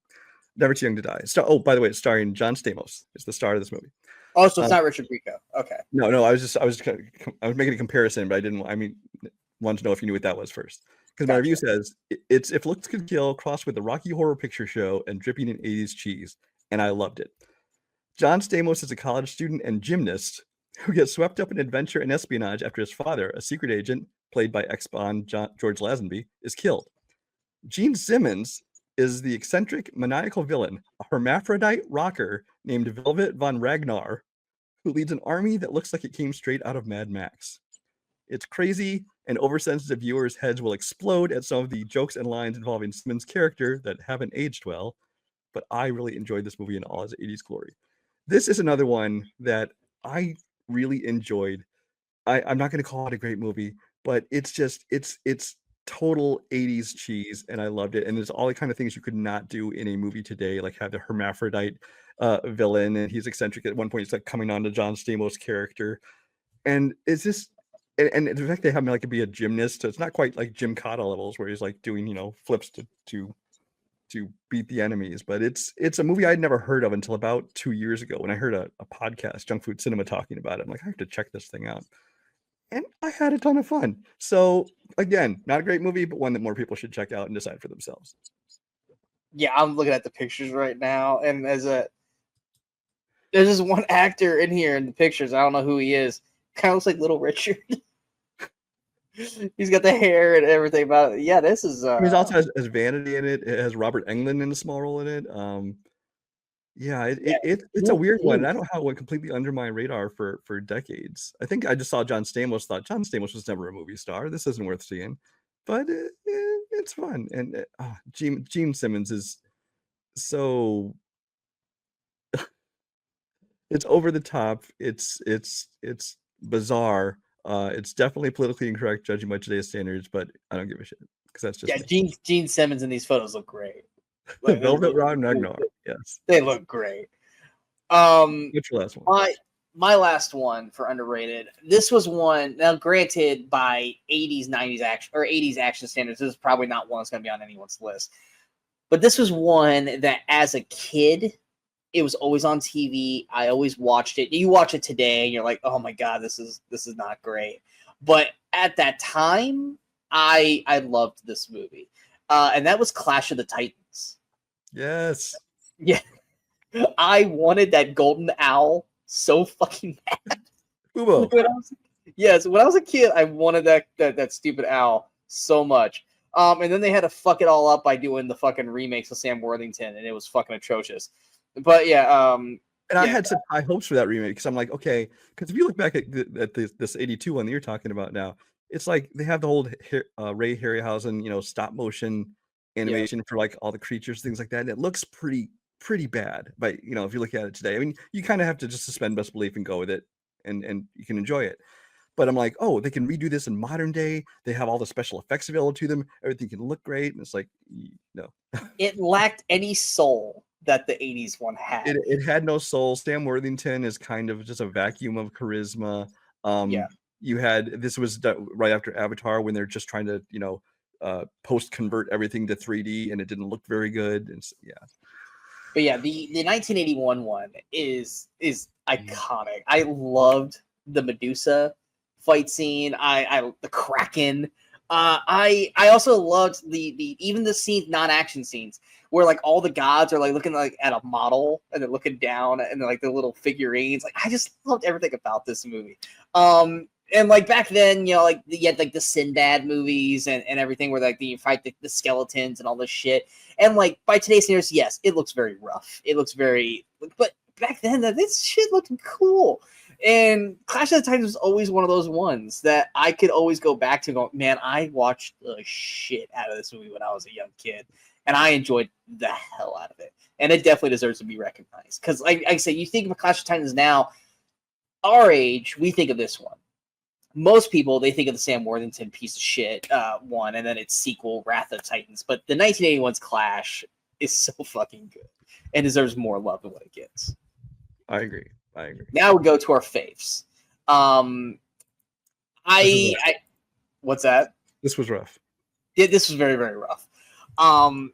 Never Too Young to Die. By the way, it's starring John Stamos. It's the star of this movie. Oh, so it's not Richard Grieco. Okay. No. I was making a comparison, but wanted to know if you knew what that was first. Because my review says it's If Looks Could Kill crossed with the Rocky Horror Picture Show and dripping in 80s cheese, and I loved it. John Stamos is a college student and gymnast who gets swept up in adventure and espionage after his father, a secret agent played by ex-Bond George Lazenby, is killed. Gene Simmons is the eccentric, maniacal villain, a hermaphrodite rocker named Velvet von Ragnar, who leads an army that looks like it came straight out of Mad Max. It's crazy, and oversensitive viewers' heads will explode at some of the jokes and lines involving Simmons' character that haven't aged well, but I really enjoyed this movie in all its 80s glory. This is another one that I really enjoyed. I'm not going to call it a great movie, but it's total 80s cheese, and I loved it. And there's all the kind of things you could not do in a movie today, like have the hermaphrodite villain, and he's eccentric at one point. He's like coming on to John Stamos' character, and it's just and the fact they have him like be a gymnast, so it's not quite like Jim Cotta levels where he's like doing flips to beat the enemies, but it's a movie I'd never heard of until about 2 years ago when I heard a podcast, Junk Food Cinema, talking about it. I'm like, I have to check this thing out, and I had a ton of fun. So again, not a great movie, but one that more people should check out and decide for themselves. Yeah, I'm looking at the pictures right now, and There's this one actor in here in the pictures. I don't know who he is. Kind of looks like Little Richard. He's got the hair and everything about it. Yeah, this is. It also has Vanity in it. It has Robert Englund in a small role in it. Yeah, it's a weird one. I don't know how it went completely under my radar for decades. I think I just saw John Stamos. Thought John Stamos was never a movie star. This isn't worth seeing, but it's fun. And Gene Simmons is so it's over the top. It's bizarre. It's definitely politically incorrect, judging by today's standards. But I don't give a shit because that's just Gene Simmons in these photos look great. Like, Velvet Ragnar. Yes, they look great. What's your last one? My last one for underrated. This was one. Now, granted, by 80s, 90s action or 80s action standards, this is probably not one that's going to be on anyone's list. But this was one that, as a kid, it was always on TV. I always watched it. You watch it today, and you're like, "Oh my god, this is not great." But at that time, I loved this movie, and that was Clash of the Titans. Yes. Yeah, I wanted that golden owl so fucking bad. Fubo. Yes, when I was a kid, I wanted that stupid owl so much. And then they had to fuck it all up by doing the fucking remakes of Sam Worthington, and it was fucking atrocious. But yeah, and I had such high hopes for that remake because I'm like, okay, because if you look back at this 82 one that you're talking about now, it's like they have the whole Ray Harryhausen, stop motion animation for like all the creatures, things like that, and it looks pretty bad. But if you look at it today, I mean, you kind of have to just suspend disbelief and go with it, and you can enjoy it. But I'm like, oh, they can redo this in modern day. They have all the special effects available to them. Everything can look great, and it's like, no. It lacked any soul that the 80s one had. It had no soul. Sam Worthington is kind of just a vacuum of charisma. You had, this was right after Avatar when they're just trying to, post convert everything to 3D, and it didn't look very good. And so, yeah. But yeah, the 1981 one is iconic. I loved the Medusa fight scene. The Kraken. I also loved the even the scenes, non-action scenes, where like all the gods are like looking like at a model and they're looking down and they're like the little figurines. Like I just loved everything about this movie. And like back then, you had like the Sinbad movies and everything where like you fight the skeletons and all this shit. And like by today's standards, yes, it looks very rough. It looks very, but back then this shit looked cool. And Clash of the Titans was always one of those ones that I could always go back to and go, man, I watched the shit out of this movie when I was a young kid. And I enjoyed the hell out of it. And it definitely deserves to be recognized. Because like I say, you think of Clash of Titans now, our age, we think of this one. Most people, they think of the Sam Worthington piece of shit one, and then its sequel, Wrath of Titans. But the 1981's Clash is so fucking good and deserves more love than what it gets. I agree. Now we go to our faves. What's that? This was rough. Yeah, this was very, very rough. I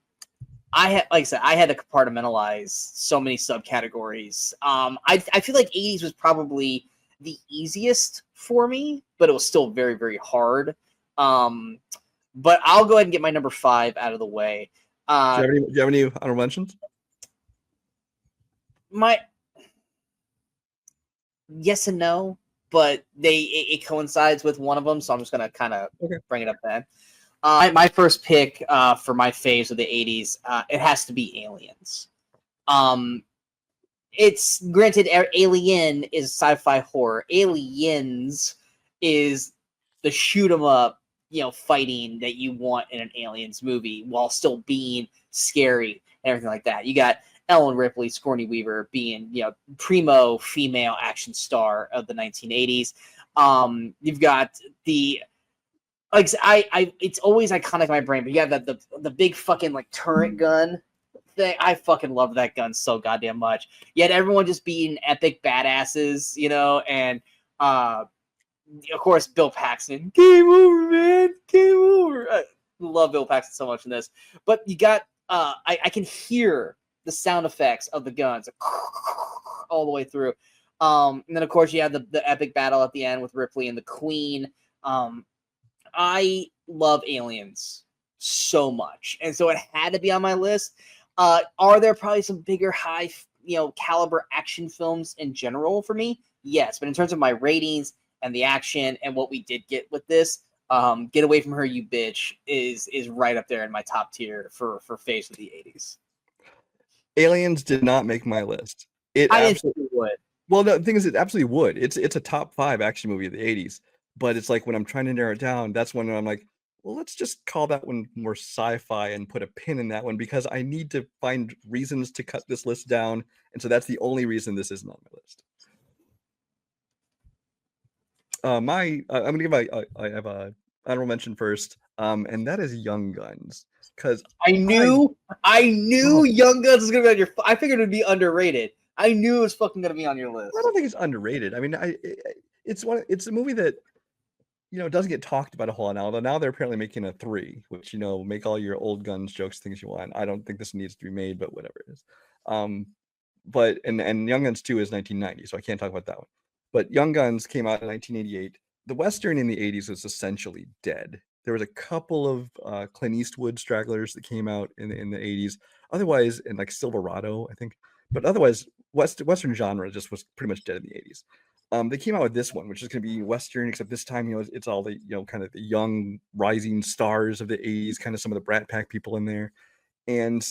had to compartmentalize so many subcategories. I feel like 80s was probably the easiest for me, but it was still very, very hard. But I'll go ahead and get my number 5 out of the way. Do you have any honorable mentions? Yes and no, but it coincides with one of them, so I'm just gonna kind of bring it up then. My first pick for my faves of the 80s, it has to be Aliens. It's granted, Alien is sci-fi horror. Aliens is the shoot 'em up, fighting that you want in an Aliens movie while still being scary and everything like that. You got Ellen Ripley, Sigourney Weaver being, primo female action star of the 1980s. You've got it's always iconic in my brain, but you have the big fucking like turret gun thing. I fucking love that gun so goddamn much. Yet everyone just being epic badasses, and of course Bill Paxton. Game over, man. Game over. I love Bill Paxton so much in this. But you got I can hear the sound effects of the guns all the way through. And then of course you have the epic battle at the end with Ripley and the Queen. I love Aliens so much, and so it had to be on my list. Are there probably some bigger high caliber action films in general for me, yes. But in terms of my ratings and the action and what we did get with this, Get Away From Her, You Bitch is right up there in my top tier for face of the 80s. Aliens did not make my list. I didn't think it would. Well, the thing is, it absolutely would. It's a top 5 action movie of the 80s. But it's like when I'm trying to narrow it down, that's when I'm like, well, let's just call that one more sci-fi and put a pin in that one because I need to find reasons to cut this list down. And so that's the only reason this isn't on my list. I'm gonna give I have a honorable mention first, and that is Young Guns, because I knew Young Guns was gonna be on your. I figured it'd be underrated. I knew it was fucking gonna be on your list. I don't think it's underrated. I mean, it's a movie that doesn't get talked about a whole lot now. Although now they're apparently making a 3, which make all your old guns jokes, things you want. I don't think this needs to be made, but whatever it is. But Young Guns 2 is 1990, so I can't talk about that one. But Young Guns came out in 1988. The Western in the 80s was essentially dead. There was a couple of Clint Eastwood stragglers that came out in the 80s. Otherwise, and like Silverado, I think. But otherwise, Western genre just was pretty much dead in the 80s. They came out with this one, which is going to be Western, except this time, it's all the, kind of the young rising stars of the 80s, kind of some of the Brat Pack people in there. And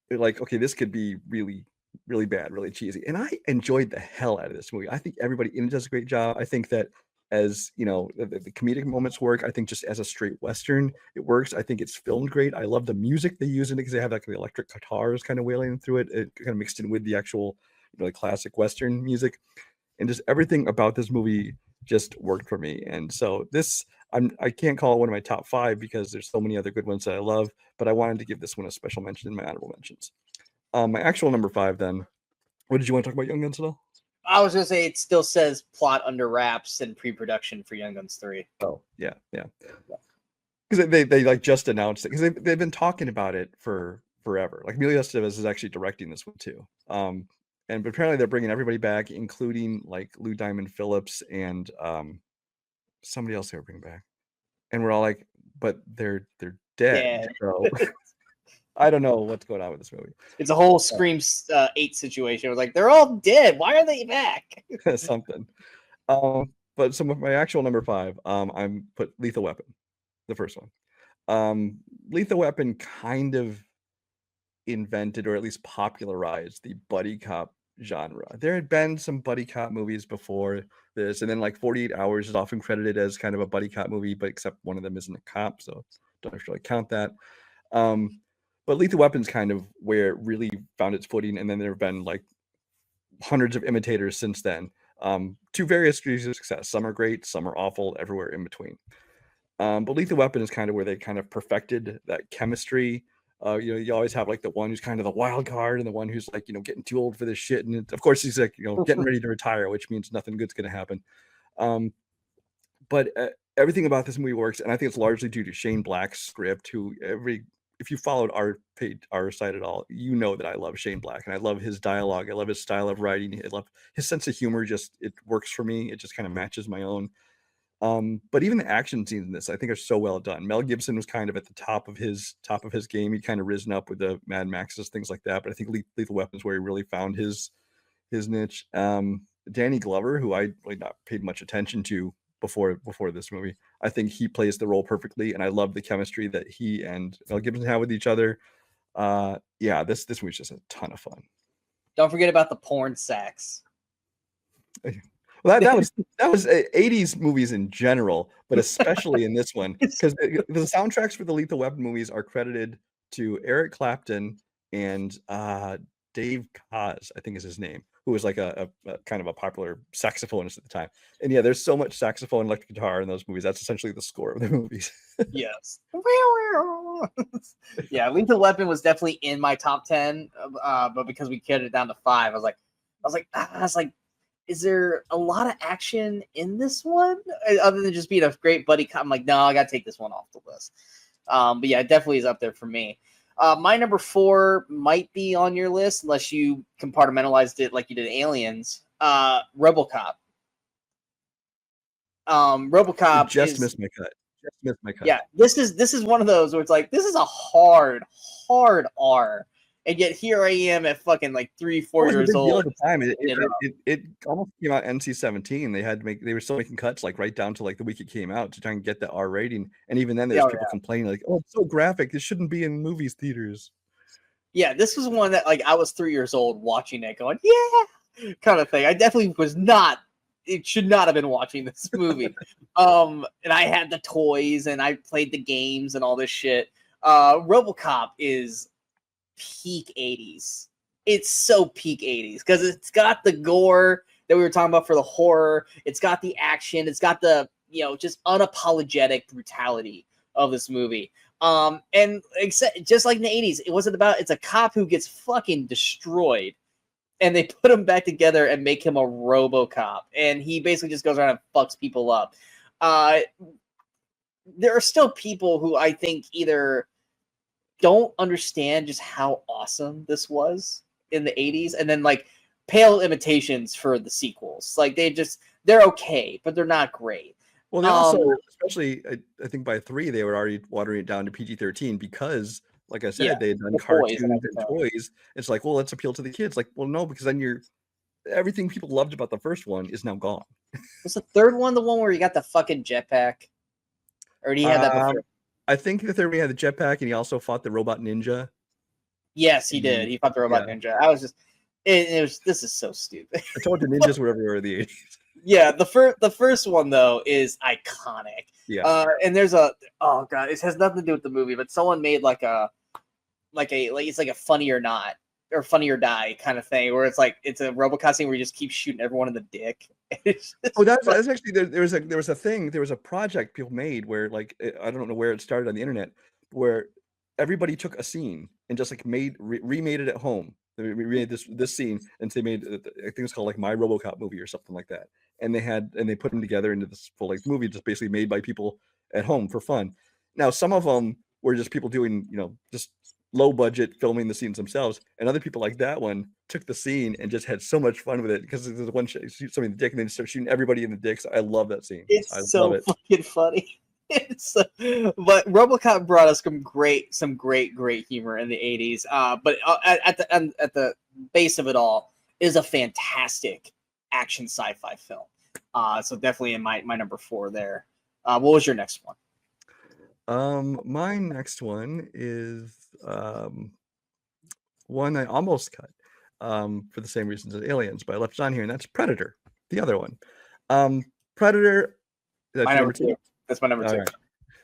they're like, okay, this could be really, really bad, really cheesy. And I enjoyed the hell out of this movie. I think everybody in it does a great job. I think that as the comedic moments work. I think just as a straight Western, it works. I think it's filmed great. I love the music they use in it because they have like the electric guitars kind of wailing through it. It kind of mixed in with the actual, the classic Western music, and just everything about this movie just worked for me. And so I can't call it one of my top 5 because there's so many other good ones that I love, but I wanted to give this one a special mention in my honorable mentions. My actual number 5 then. What did you want to talk about Young Guns at all? I was gonna say it still says plot under wraps and pre-production for Young Guns 3. Oh yeah. Because they like just announced it because they've been talking about it for forever. Like Emilio Estevez is actually directing this one too. And apparently they're bringing everybody back, including like Lou Diamond Phillips and somebody else they were bringing back. And we're all like, but they're dead. So I don't know what's going on with this movie. It's a whole Scream 8 situation. It was like, they're all dead. Why are they back? Something. But some of my actual number 5, I'm put Lethal Weapon, the first one. Lethal Weapon kind of invented or at least popularized the buddy cop genre. There had been some buddy cop movies before this, and then like 48 Hours is often credited as kind of a buddy cop movie, but except one of them isn't a cop, so don't actually count that. But Lethal Weapon's kind of where it really found its footing, and then there have been like hundreds of imitators since then, to various degrees of success. Some are great, some are awful, everywhere in between. But Lethal Weapon is kind of where they kind of perfected that chemistry. You always have like the one who's kind of the wild card and the one who's like, getting too old for this shit. And of course he's like, getting ready to retire, which means nothing good's going to happen. But everything about this movie works. And I think it's largely due to Shane Black's script, if you followed our site at all, you know that I love Shane Black and I love his dialogue. I love his style of writing. I love his sense of humor. It works for me. It just kind of matches my own. But even the action scenes in this, I think, are so well done. Mel Gibson was kind of at the top of his game. He'd kind of risen up with the Mad Maxes, things like that. But I think Lethal Weapon is where he really found his niche. Danny Glover, who I really not paid much attention to before this movie, I think he plays the role perfectly, and I love the chemistry that he and Mel Gibson have with each other. This movie's just a ton of fun. Don't forget about the porn sex. Well, that was 80s movies in general, but especially in this one, because the soundtracks for the Lethal Weapon movies are credited to Eric Clapton and Dave Koz, I think is his name, who was like a kind of a popular saxophonist at the time. And yeah, there's so much saxophone and electric guitar in those movies. That's essentially the score of the movies. Yes. Yeah, Lethal Weapon was definitely in my top 10, but because we cut it down to 5, I was like, is there a lot of action in this one other than just being a great buddy cop? I'm like, no, I got to take this one off the list. But yeah, it definitely is up there for me. My number 4 might be on your list unless you compartmentalized it like you did Aliens. RoboCop. RoboCop just missed my cut. Yeah, this is one of those where it's like, this is a hard R. And yet here I am at fucking like 3, 4 It was a years big deal old. at the time. It almost came out NC-17. They were still making cuts like right down to like the week it came out to try and get the R rating. And even then there's people complaining like, oh, it's so graphic. This shouldn't be in movies theaters. Yeah, this was one that like I was 3 years old watching it going, yeah, kind of thing. I definitely was not, it should not have been watching this movie. And I had the toys and I played the games and all this shit. RoboCop is peak 80s. It's so peak 80s because it's got the gore that we were talking about for the horror. It's got the action. It's got the, just unapologetic brutality of this movie. And just like in the 80s, it wasn't about, it's a cop who gets fucking destroyed and they put him back together and make him a RoboCop. And he basically just goes around and fucks people up. There are still people who I think either don't understand just how awesome this was in the 80s and then like pale imitations for the sequels. Like they're okay, but they're not great. Well, they also, especially, I think by 3, they were already watering it down to PG-13 because, like I said, they had done cartoons and toys. It's like, well, let's appeal to the kids. Like, well, no, because then everything people loved about the first one is now gone. Was the third one the one where you got the fucking jetpack? Or did he have that before? I think the third one had the jetpack, and he also fought the robot ninja. Yes, he did. He fought the robot ninja. I was just, this is so stupid. I told the ninjas were everywhere in the 80s. Yeah, the first one though is iconic. Yeah. And there's oh god, it has nothing to do with the movie, but someone made like it's like a Funny or Not or Funny or Die kind of thing where it's a RoboCop scene where you just keep shooting everyone in the dick. That's actually there was a project people made where like I don't know where it started on the internet where everybody took a scene and just like remade it at home. They remade this scene and they made I think it's called like My RoboCop Movie or something like that. And they put them together into this full like movie just basically made by people at home for fun. Now some of them were just people doing just low budget filming the scenes themselves, and other people like that one took the scene and just had so much fun with it because there's one shoot somebody in the dick and then start shooting everybody in the dicks. I love that scene. It's so fucking funny. But RoboCop brought us some great humor in the 80s. But at the base of it all is a fantastic action sci-fi film. So definitely in my number 4 there. What was your next one? My next one is one I almost cut for the same reasons as Aliens, but I left it on here, and that's Predator, the other one. Predator. My number 2. That's my number 2. Right.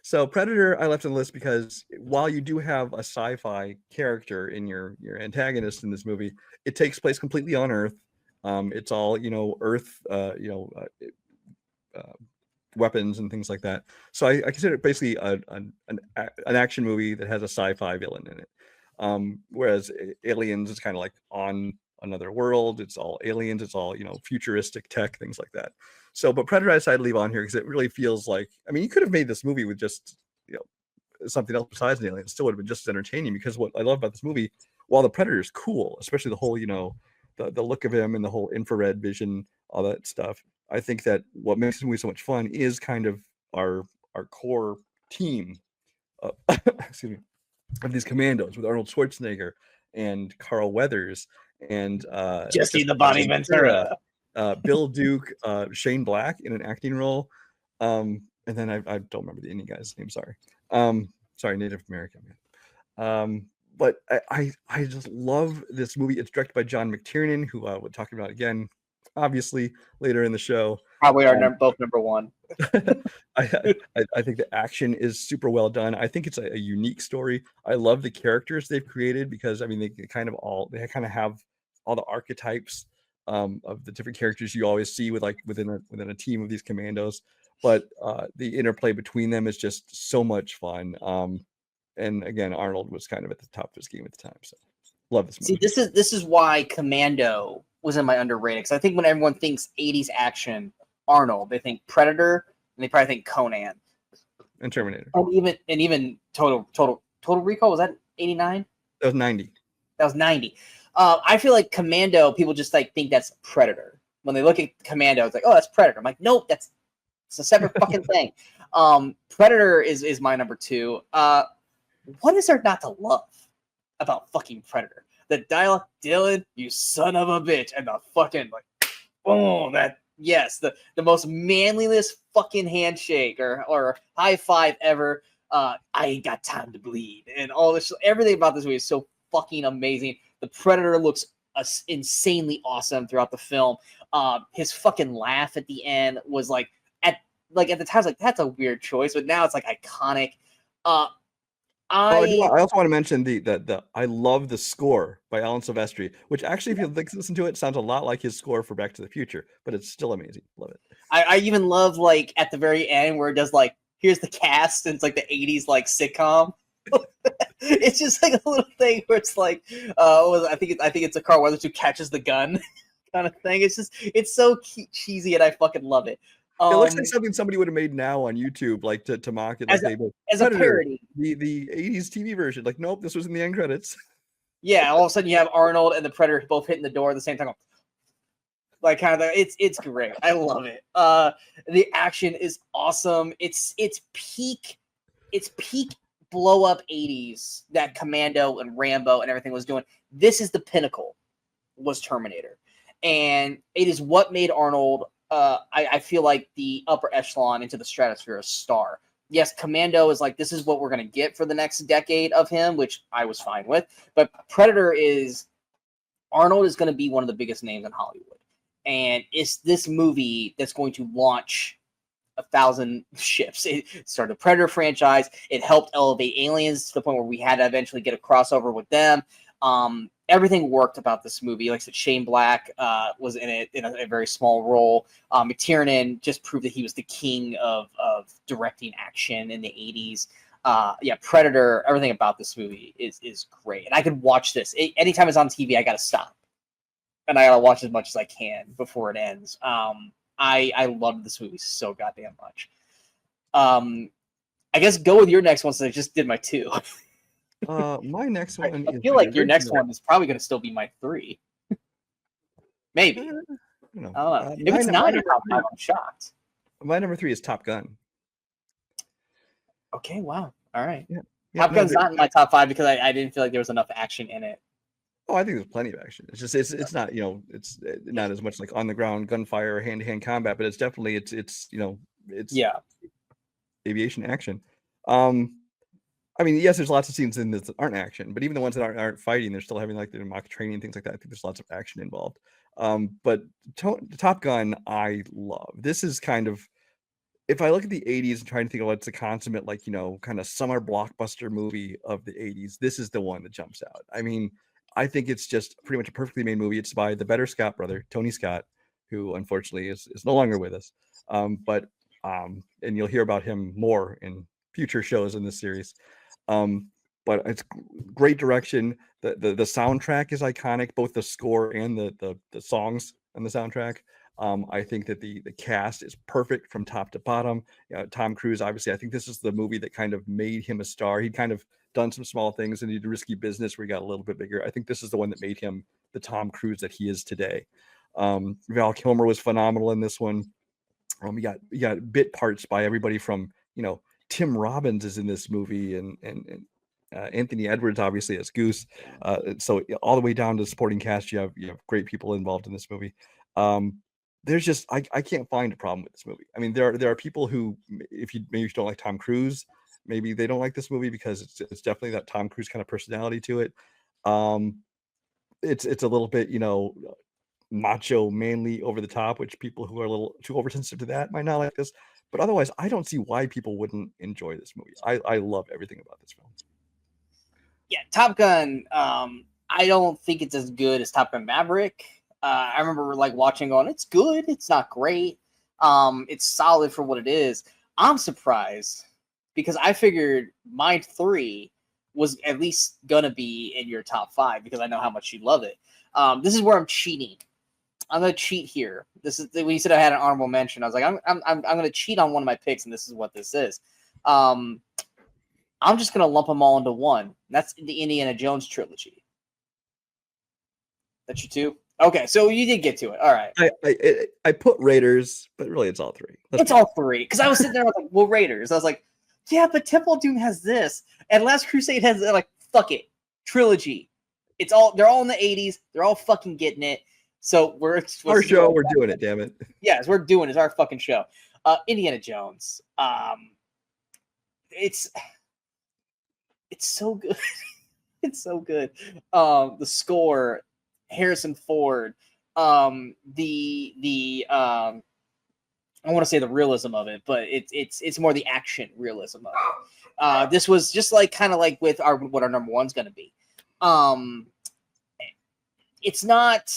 So Predator, I left on the list because while you do have a sci-fi character in your antagonist in this movie, it takes place completely on Earth. It's all Earth, weapons and things like that. So I consider it basically an action movie that has a sci-fi villain in it. Whereas Aliens is kind of like on another world. It's all aliens. It's all futuristic tech, things like that. So, but Predator I decided to leave on here because it really feels like, I mean, you could have made this movie with just something else besides an alien. It still would have been just as entertaining because what I love about this movie, while the Predator is cool, especially the whole the look of him and the whole infrared vision, all that stuff. I think that what makes this movie so much fun is kind of our core team excuse me, of these commandos with Arnold Schwarzenegger and Carl Weathers and Jesse the Body Ventura, Bill Duke, Shane Black in an acting role, and then I don't remember the Indian guy's name. Sorry, Native American man. But I just love this movie. It's directed by John McTiernan, who we'll talk about again, obviously later in the show. Probably both number 1. I think the action is super well done. I think it's a unique story. I love the characters they've created because I mean they kind of have all the archetypes of the different characters you always see within a team of these commandos. But the interplay between them is just so much fun. And again, Arnold was kind of at the top of his game at the time. So love this movie. See, this is why Commando was in my underrated, because I think when everyone thinks 80s action, Arnold, they think Predator, and they probably think Conan and Terminator, and even Total Recall. Was that 89? That was 90. That was 90. I feel like Commando, people just think that's Predator. When they look at Commando, it's like, oh, that's Predator. I'm like, nope, it's a separate fucking thing. Predator is my number 2. What is there not to love about fucking Predator? the dialogue, Dylan, you son of a bitch, and the fucking like, oh, that yes, the most manliest fucking handshake or high five ever. I ain't got time to bleed, and all this, everything about this movie is so fucking amazing. The Predator looks insanely awesome throughout the film. His fucking laugh at the end was like at the time, like that's a weird choice, but now it's like iconic. I also want to mention the I love the score by Alan Silvestri, which actually, if you listen to it, sounds a lot like his score for Back to the Future, but it's still amazing. Love it. I even love like at the very end where it does like, here's the cast, and it's like the 80s like sitcom. It's just like a little thing where it's like, I think it's a Carl Weathers who catches the gun kind of thing. It's so cheesy, and I fucking love it. It looks like something somebody would have made now on YouTube, like to mock it, like as a parody. The 80s TV version. Like, nope, this was in the end credits. Yeah, all of a sudden you have Arnold and the Predator both hitting the door at the same time. Like kind of, it's great. I love it. The action is awesome. It's peak blow up 80s that Commando and Rambo and everything was doing. This is the pinnacle, was Terminator, and it is what made Arnold. I feel like the upper echelon into the stratosphere, a star. Yes, Commando is like, this is what we're going to get for the next decade of him, which I was fine with. But Arnold is going to be one of the biggest names in Hollywood. And it's this movie that's going to launch 1,000 ships. It started the Predator franchise. It helped elevate Aliens to the point where we had to eventually get a crossover with them. Everything worked about this movie. Like I said, Shane Black was in it in a very small role. McTiernan just proved that he was the king of directing action in the 80s. Predator, everything about this movie is great. And I could watch this. Anytime it's on TV, I got to stop. And I got to watch as much as I can before it ends. I love this movie so goddamn much. I guess go with your next one since I just did my 2. My next one. I feel like your next one is probably going to still be my 3. Maybe. I don't know. If it's not your top 5, I'm shocked. My number 3 is Top Gun. Okay, wow. All right. Yeah. Top Gun's not in my top 5 because I didn't feel like there was enough action in it. Oh, I think there's plenty of action. It's just it's not, it's not as much like on the ground gunfire or hand-to-hand combat, but it's definitely it's aviation action. I mean, yes, there's lots of scenes in this that aren't action, but even the ones that aren't fighting, they're still having like the mock training and things like that. I think there's lots of action involved. But Top Gun, I love. This is kind of, if I look at the 80s and trying to think of what's the consummate, like, kind of summer blockbuster movie of the 80s, this is the one that jumps out. I mean, I think it's just pretty much a perfectly made movie. It's by the better Scott brother, Tony Scott, who unfortunately is no longer with us. And you'll hear about him more in future shows in this series. But it's great direction. The soundtrack is iconic, both the score and the songs on the soundtrack. I think that the cast is perfect from top to bottom. Tom Cruise, obviously, I think this is the movie that kind of made him a star. He'd kind of done some small things and he did Risky Business where he got a little bit bigger. I think this is the one that made him the Tom Cruise that he is today. Val Kilmer was phenomenal in this one. We got bit parts by everybody from, Tim Robbins is in this movie and Anthony Edwards obviously as Goose. So all the way down to the supporting cast, you have great people involved in this movie. There's just I can't find a problem with this movie. I mean, there are people who, if you maybe don't like Tom Cruise, maybe they don't like this movie because it's definitely that Tom Cruise kind of personality to it. It's a little bit macho, manly, over the top, which people who are a little too oversensitive to that might not like this. But otherwise, I don't see why people wouldn't enjoy this movie. I love everything about this film. Yeah, Top Gun. I don't think it's as good as Top Gun Maverick. I remember watching, going, it's good. It's not great. It's solid for what it is. I'm surprised because I figured my 3 was at least gonna be in your top 5 because I know how much you love it. This is where I'm cheating. I'm gonna cheat here. This is when you said I had an honorable mention. I was like, I'm gonna cheat on one of my picks, and this is what this is. I'm just gonna lump them all into one. That's the Indiana Jones trilogy. That's your 2. Okay, so you did get to it. All right. I put Raiders, but really it's all 3. It's all 3 because I was sitting there like, well, Raiders. I was like, yeah, but Temple of Doom has this, and Last Crusade has fuck it, trilogy. they're all in the 80s. They're all fucking getting it. So we're our show. We're doing it. Damn it. Yes, we're doing it. It's our fucking show. Indiana Jones. It's so good. It's so good. The score, Harrison Ford. I want to say the realism of it, but it's more the action realism of it. This was just like kind of like with what our number one's going to be. It's not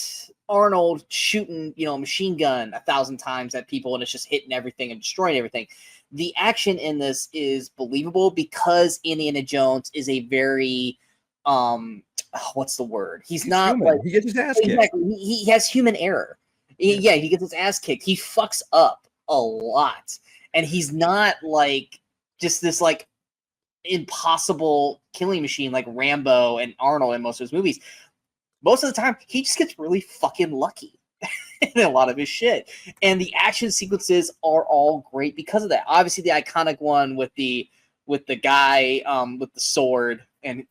Arnold shooting, a machine gun 1,000 times at people and it's just hitting everything and destroying everything. The action in this is believable because Indiana Jones is a very, what's the word? He's not human. like he gets his ass kicked. Exactly. He has human error. He gets his ass kicked. He fucks up a lot, and he's not like just this like impossible killing machine like Rambo and Arnold in most of his movies. Most of the time, he just gets really fucking lucky in a lot of his shit. And the action sequences are all great because of that. Obviously, the iconic one with the guy with the sword and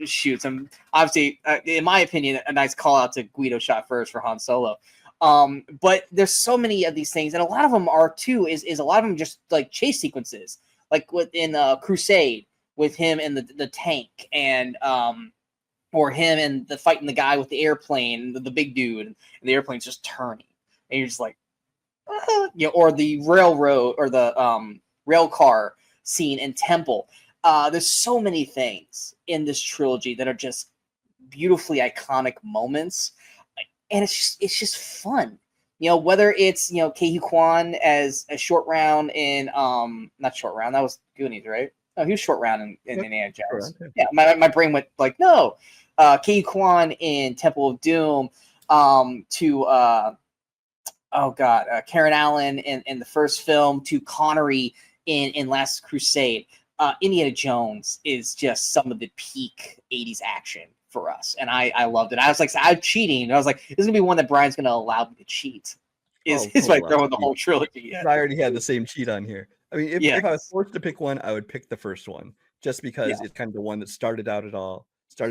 shoots him. Obviously, in my opinion, a nice call out to Guido shot first for Han Solo. But there's so many of these things, and a lot of them are too. Is a lot of them just like chase sequences, like within Crusade with him and the tank and or him and the fighting the guy with the airplane, the big dude, and the airplane's just turning, and you're just like, or the railroad or the rail car scene in Temple. There's so many things in this trilogy that are just beautifully iconic moments, and it's just fun. Whether it's Ke Kwan as a Short Round in not Short Round, that was Goonies, right? No, he was Short Round in Indiana Jones. Sure. Yeah, my brain went like, no. Ke Kwan in Temple of Doom, to Karen Allen in the first film, to Connery in Last Crusade. Indiana Jones is just some of the peak 80s action for us, and I loved it. I was like, I'm cheating. And I was like, this is gonna be one that Brian's gonna allow me to cheat. Is like throwing the whole trilogy. I already had the same cheat on here. I mean, if I was forced to pick one, I would pick the first one, just because it's kind of the one that started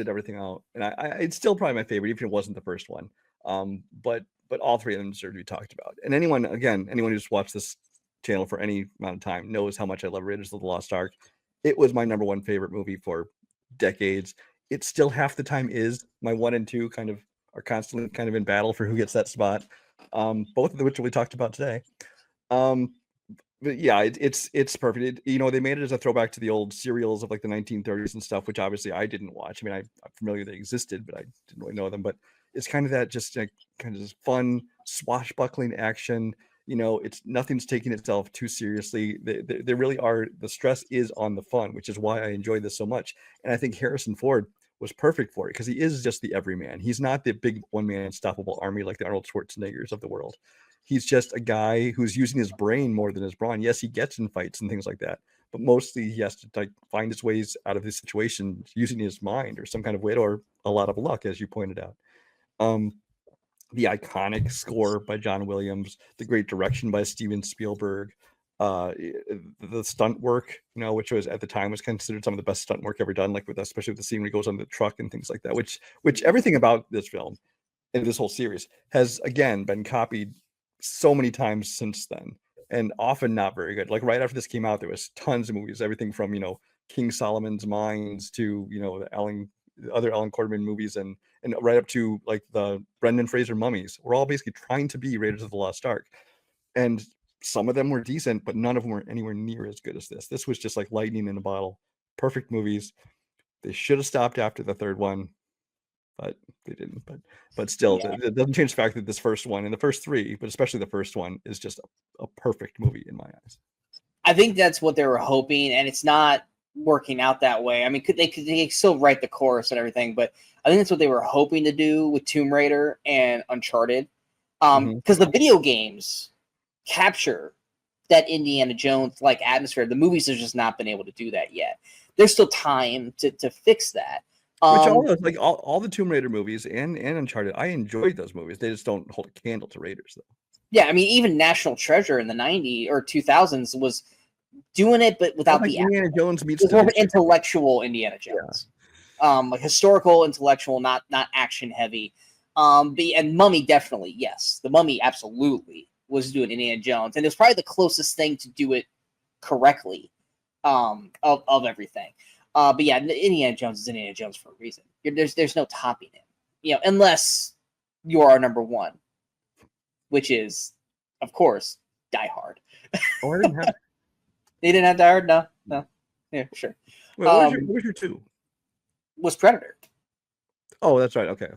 everything out, and it's still probably my favorite, even if it wasn't the first one. But all three of them deserve to be talked about. And anyone who's watched this channel for any amount of time knows how much I love Raiders of the Lost Ark. It was my number one favorite movie for decades. It still half the time is. My 1 and 2 kind of are constantly kind of in battle for who gets that spot. Both of which we talked about today. But yeah, it's perfect. They made it as a throwback to the old serials of like the 1930s and stuff, which obviously I didn't watch. I mean, I'm familiar they existed, but I didn't really know them. But it's kind of that just kind of this fun swashbuckling action. Nothing's taking itself too seriously. They really are. The stress is on the fun, which is why I enjoyed this so much. And I think Harrison Ford was perfect for it because he is just the everyman. He's not the big one-man unstoppable army like the Arnold Schwarzeneggers of the world. He's just a guy who's using his brain more than his brawn. Yes, he gets in fights and things like that, but mostly he has to find his ways out of this situation using his mind or some kind of wit or a lot of luck, as you pointed out. The iconic score by John Williams, the great direction by Steven Spielberg, the stunt work, which was at the time was considered some of the best stunt work ever done, like especially with the scene where he goes on the truck and things like that, which everything about this film and this whole series has again been copied so many times since then, and often not very good. Like right after this came out, there was tons of movies, everything from King Solomon's Mines to the other Alan Quarterman movies, and right up to like the Brendan Fraser Mummies. We're all basically trying to be Raiders of the Lost Ark, and some of them were decent, but none of them were anywhere near as good as this. This was just like lightning in a bottle. Perfect movies. They should have stopped after the third one, but they didn't. But still, it doesn't change the fact that this first one and the first three, but especially the first one, is just a perfect movie in my eyes. I think that's what they were hoping, and it's not working out that way. I mean, they still write the chorus and everything, but I think that's what they were hoping to do with Tomb Raider and Uncharted, because the video games capture that Indiana Jones like atmosphere. The movies have just not been able to do that yet. There's still time to fix that. Which all the Tomb Raider movies and Uncharted, I enjoyed those movies. They just don't hold a candle to Raiders, though. Yeah, I mean, even National Treasure in the 90s or 2000s was doing it, but without the Indiana Jones meets the intellectual Indiana Jones. like historical, intellectual, not action heavy. And Mummy definitely, yes, the Mummy absolutely was doing Indiana Jones, and it was probably the closest thing to do it correctly, of everything. But yeah, Indiana Jones is Indiana Jones for a reason. There's no topping it, unless you are our number one, which is, of course, Die Hard. Oh, I didn't have. They didn't have Die Hard, no. Yeah, sure. Wait, what was your two? Was Predator. Oh, that's right. Okay.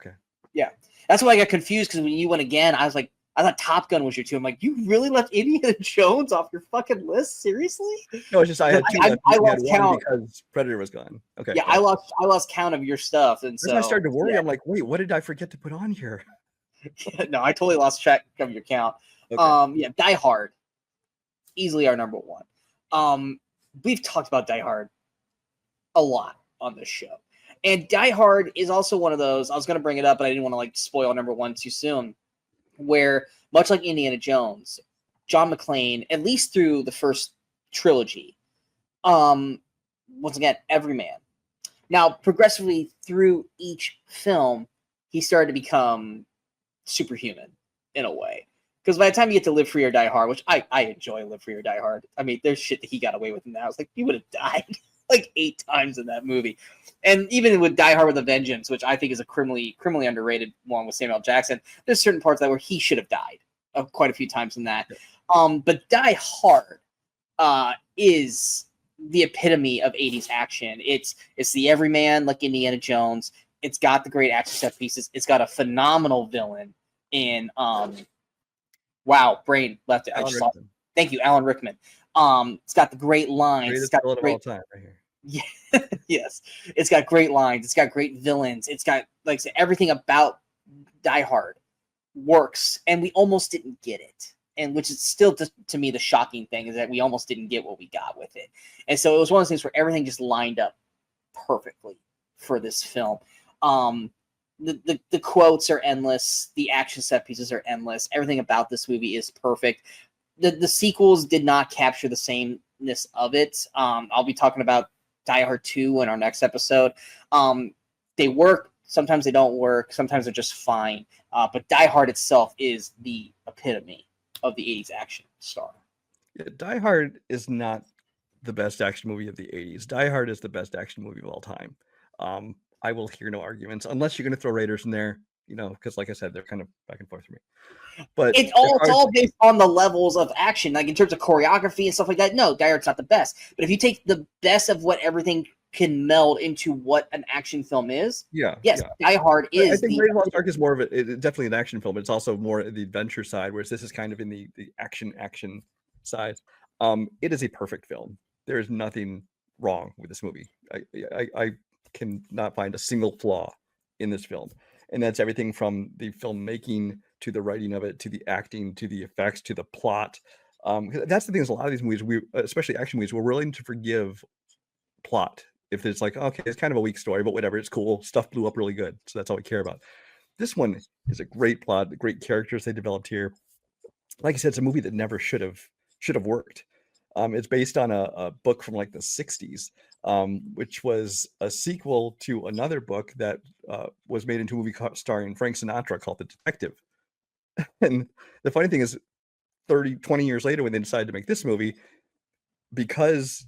Yeah, that's why I got confused, because when you went again, I was like, I thought Top Gun was your two. I'm like, you really left Indiana Jones off your fucking list? Seriously? No, it's just I had two. I lost count because Predator was gone. Okay. Yeah, I lost count of your stuff, and so I started to worry. Yeah. I'm like, wait, what did I forget to put on here? No, I totally lost track of your count. Okay. Yeah, Die Hard, easily our number one. We've talked about Die Hard a lot on this show, and Die Hard is also one of those. I was going to bring it up, but I didn't want to spoil number one too soon. Where, much like Indiana Jones, John McClane, at least through the first trilogy, once again, everyman. Now, progressively through each film, he started to become superhuman in a way. Because by the time you get to Live Free or Die Hard, which I enjoy Live Free or Die Hard, I mean, there's shit that he got away with in that. I was like, you would have died like 8 times in that movie. And even with Die Hard with a Vengeance, which I think is a criminally underrated one with Samuel L. Jackson, there's certain parts of that where he should have died quite a few times in that. But Die Hard is the epitome of 80s action. It's the everyman, like Indiana Jones. It's got the great action set pieces. It's got a phenomenal villain in wow, brain left it. Thank you, Alan Rickman. It's got the great lines. Greatest it's got villain of all time right here. Yeah, yes. It's got great lines. It's got great villains. It's got, like I said, everything about Die Hard works, and we almost didn't get it. And which is still, to me, the shocking thing is that we almost didn't get what we got with it. And so it was one of those things where everything just lined up perfectly for this film. The quotes are endless. The action set pieces are endless. Everything about this movie is perfect. The sequels did not capture the sameness of it. I'll be talking about Die Hard 2 in our next episode. They work. Sometimes they don't work. Sometimes they're just fine. But Die Hard itself is the epitome of the 80s action star. Yeah, Die Hard is not the best action movie of the 80s. Die Hard is the best action movie of all time. I will hear no arguments unless you're going to throw Raiders in there, because like I said, they're kind of back and forth for me. But it's all based on the levels of action, like in terms of choreography and stuff like that. No, Die Hard's not the best. But if you take the best of what everything can meld into what an action film is, yes, Die Hard is. I think Raiders of the Lost Ark is more of definitely an action film, but it's also more the adventure side, whereas this is kind of in the action side. It is a perfect film. There is nothing wrong with this movie. I can not find a single flaw in this film, and that's everything from the filmmaking to the writing of it, to the acting, to the effects, to the plot. That's the thing is, a lot of these movies, especially action movies, we're willing to forgive plot if it's like, okay, it's kind of a weak story, but whatever, it's cool, stuff blew up really good, so that's all we care about. This one is a great plot, great characters they developed here. Like I said, it's a movie that never should have worked. It's based on a book from like the 60s, which was a sequel to another book that was made into a movie starring Frank Sinatra called The Detective. And the funny thing is, 20 years later, when they decided to make this movie, because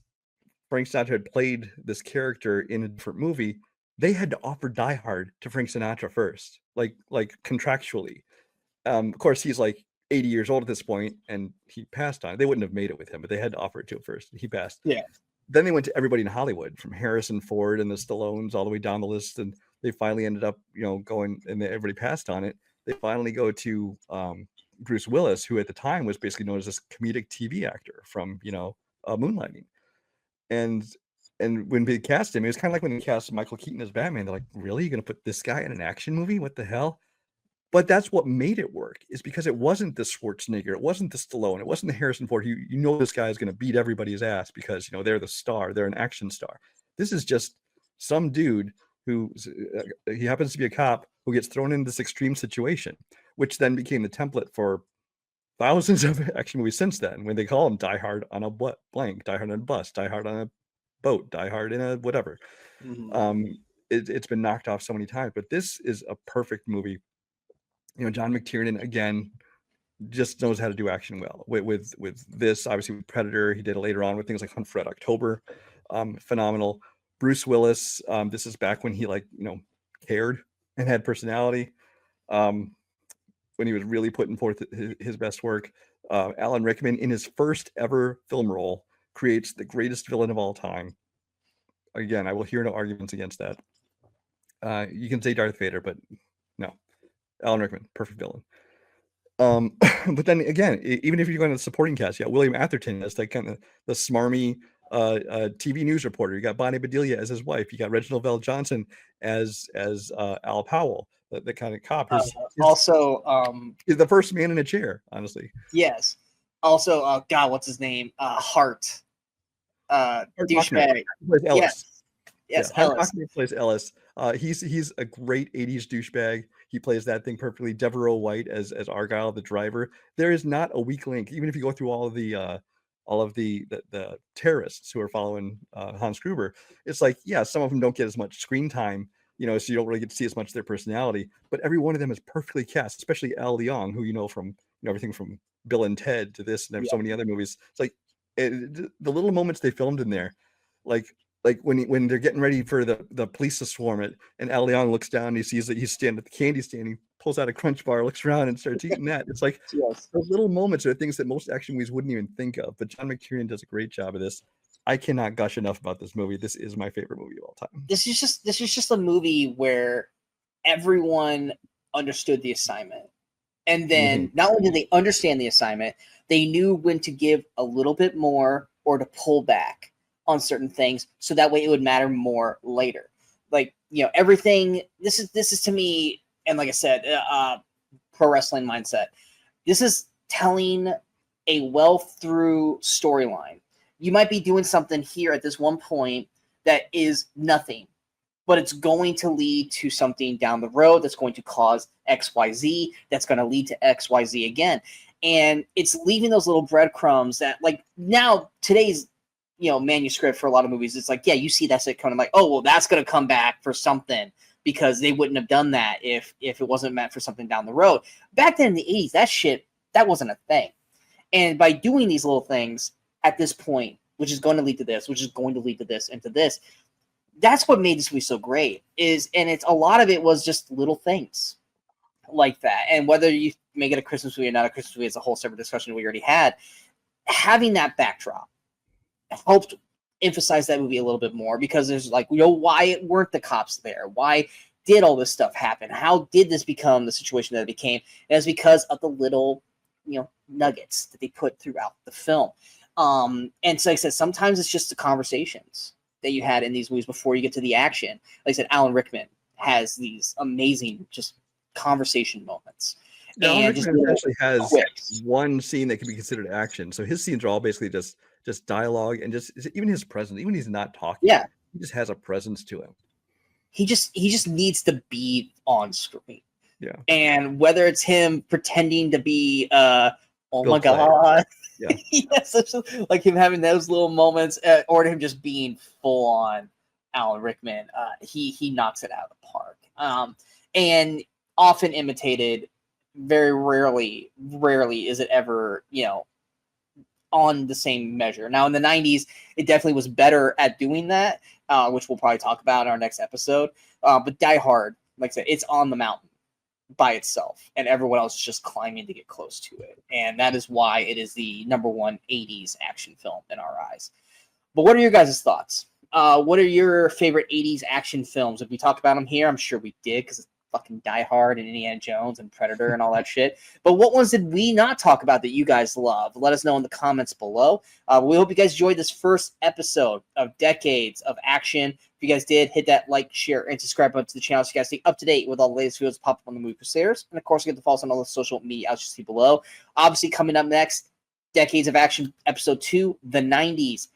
Frank Sinatra had played this character in a different movie, they had to offer Die Hard to Frank Sinatra first, like contractually. Of course, he's like 80 years old at this point, and he passed on it. They wouldn't have made it with him, but they had to offer it to him first. He passed. Yeah. Then they went to everybody in Hollywood, from Harrison Ford and the Stallones all the way down the list, and they finally ended up, going, and everybody passed on it. They finally go to Bruce Willis, who at the time was basically known as this comedic TV actor from, Moonlighting. And when they cast him, it was kind of like when they cast Michael Keaton as Batman. They're like, really? You're going to put this guy in an action movie? What the hell? But that's what made it work, is because it wasn't the Schwarzenegger, it wasn't the Stallone, it wasn't the Harrison Ford. This guy is going to beat everybody's ass because, they're the star, they're an action star. This is just some dude who he happens to be a cop who gets thrown into this extreme situation, which then became the template for thousands of action movies since then, when they call them Die Hard on a blank, Die Hard on a bus, Die Hard on a boat, Die Hard in a whatever. Mm-hmm. it's been knocked off so many times, but this is a perfect movie. John McTiernan again just knows how to do action well. With this, obviously with Predator, he did it later on with things like Hunt for Red October, phenomenal. Bruce Willis, this is back when he cared and had personality, when he was really putting forth his best work. Alan Rickman, in his first ever film role, creates the greatest villain of all time. Again, I will hear no arguments against that. You can say Darth Vader, but no, Alan Rickman, perfect villain. But then again, even if you're going to the supporting cast, you got William Atherton as that kind of the smarmy TV news reporter. You got Bonnie Bedelia as his wife. You got Reginald Vell Johnson as Al Powell, the kind of cop. Also, he's the first man in a chair, honestly. Yes. Also, God, what's his name? Hart. Douchebag. Yes. Yes, yeah, Ellis. Plays Ellis. He's a great 80s douchebag. He plays that thing perfectly. Devereaux White as Argyle, the driver. There is not a weak link, even if you go through all of the terrorists who are following Hans Gruber. It's like, yeah, some of them don't get as much screen time, so you don't really get to see as much of their personality. But every one of them is perfectly cast, especially Al Leong, who from everything from Bill and Ted to this and so many other movies. It's like the little moments they filmed in there, like when they're getting ready for the police to swarm it, and Al Leong looks down and he sees that he's standing at the candy stand. He pulls out a Crunch Bar, looks around, and starts eating that. It's like those little moments are things that most action movies wouldn't even think of. But John McTiernan does a great job of this. I cannot gush enough about this movie. This is my favorite movie of all time. This is just a movie where everyone understood the assignment. And then not only did they understand the assignment, they knew when to give a little bit more or to pull back on certain things, so that way it would matter more later. Like, everything. This is to me, and like I said, pro wrestling mindset. This is telling a well through storyline. You might be doing something here at this one point that is nothing, but it's going to lead to something down the road that's going to cause XYZ, that's going to lead to XYZ again. And it's leaving those little breadcrumbs that, like, now today's manuscript for a lot of movies, it's like, yeah, you see that sitcom, like, oh, well, that's going to come back for something, because they wouldn't have done that if it wasn't meant for something down the road. Back then in the 80s, that wasn't a thing. And by doing these little things at this point, which is going to lead to this, which is going to lead to this, and to this, that's what made this movie so great. And it's a lot of it was just little things like that. And whether you make it a Christmas movie or not a Christmas movie, it's a whole separate discussion we already had. Having that backdrop helped emphasize that movie a little bit more, because there's like, why weren't the cops there? Why did all this stuff happen? How did this become the situation that it became? And it's because of the little, nuggets that they put throughout the film. And so, like I said, sometimes it's just the conversations that you had in these movies before you get to the action. Like I said, Alan Rickman has these amazing just conversation moments. Yeah, Alan Rickman actually has one scene that can be considered action. So his scenes are all basically just dialogue, and just even his presence, even when he's not talking, he just has a presence to him. He just needs to be on screen. Yeah. And whether it's him pretending to be oh Bill my God. Yeah. Yes, like him having those little moments, or him just being full on Alan Rickman, he knocks it out of the park. And often imitated. Very rarely is it ever, on the same measure. Now in the 90s, it definitely was better at doing that, which we'll probably talk about in our next episode. But Die Hard, like I said, it's on the mountain by itself, and everyone else is just climbing to get close to it. And that is why it is the number one 80s action film in our eyes. But what are your guys' thoughts? What are your favorite 80s action films? If we talked about them here, I'm sure we did, because it's fucking Die Hard and Indiana Jones and Predator and all that shit. But what ones did we not talk about that you guys love? Let us know in the comments below. We hope you guys enjoyed this first episode of Decades of Action. If you guys did, hit that like, share, and subscribe button to the channel so you guys stay up to date with all the latest videos pop up on the Movie Crusaders. And of course, you get to follow us on all the social media outlets you see below. Obviously, coming up next, Decades of Action, Episode 2, the 90s.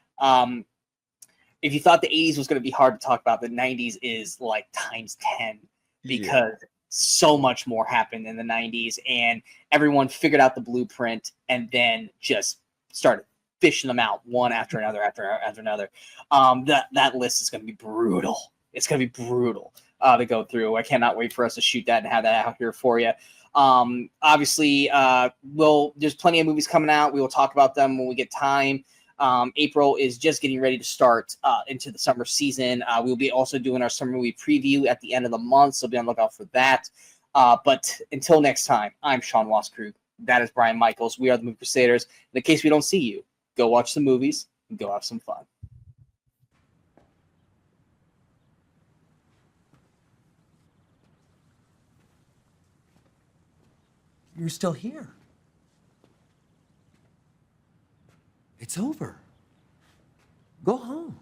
If you thought the 80s was going to be hard to talk about, the 90s is like times 10. Because so much more happened in the 90s, and everyone figured out the blueprint and then just started fishing them out one after another after another. That list is going to be brutal. It's going to be brutal to go through. I cannot wait for us to shoot that and have that out here for you. Obviously, there's plenty of movies coming out. We will talk about them when we get time. April is just getting ready to start into the summer season. We'll be also doing our summer movie preview at the end of the month, so be on the lookout for that. But until next time, I'm Sean Waskrug. That is Brian Michaels. We are the Movie Crusaders. In case we don't see you, go watch the movies and go have some fun. You're still here. It's over. Go home.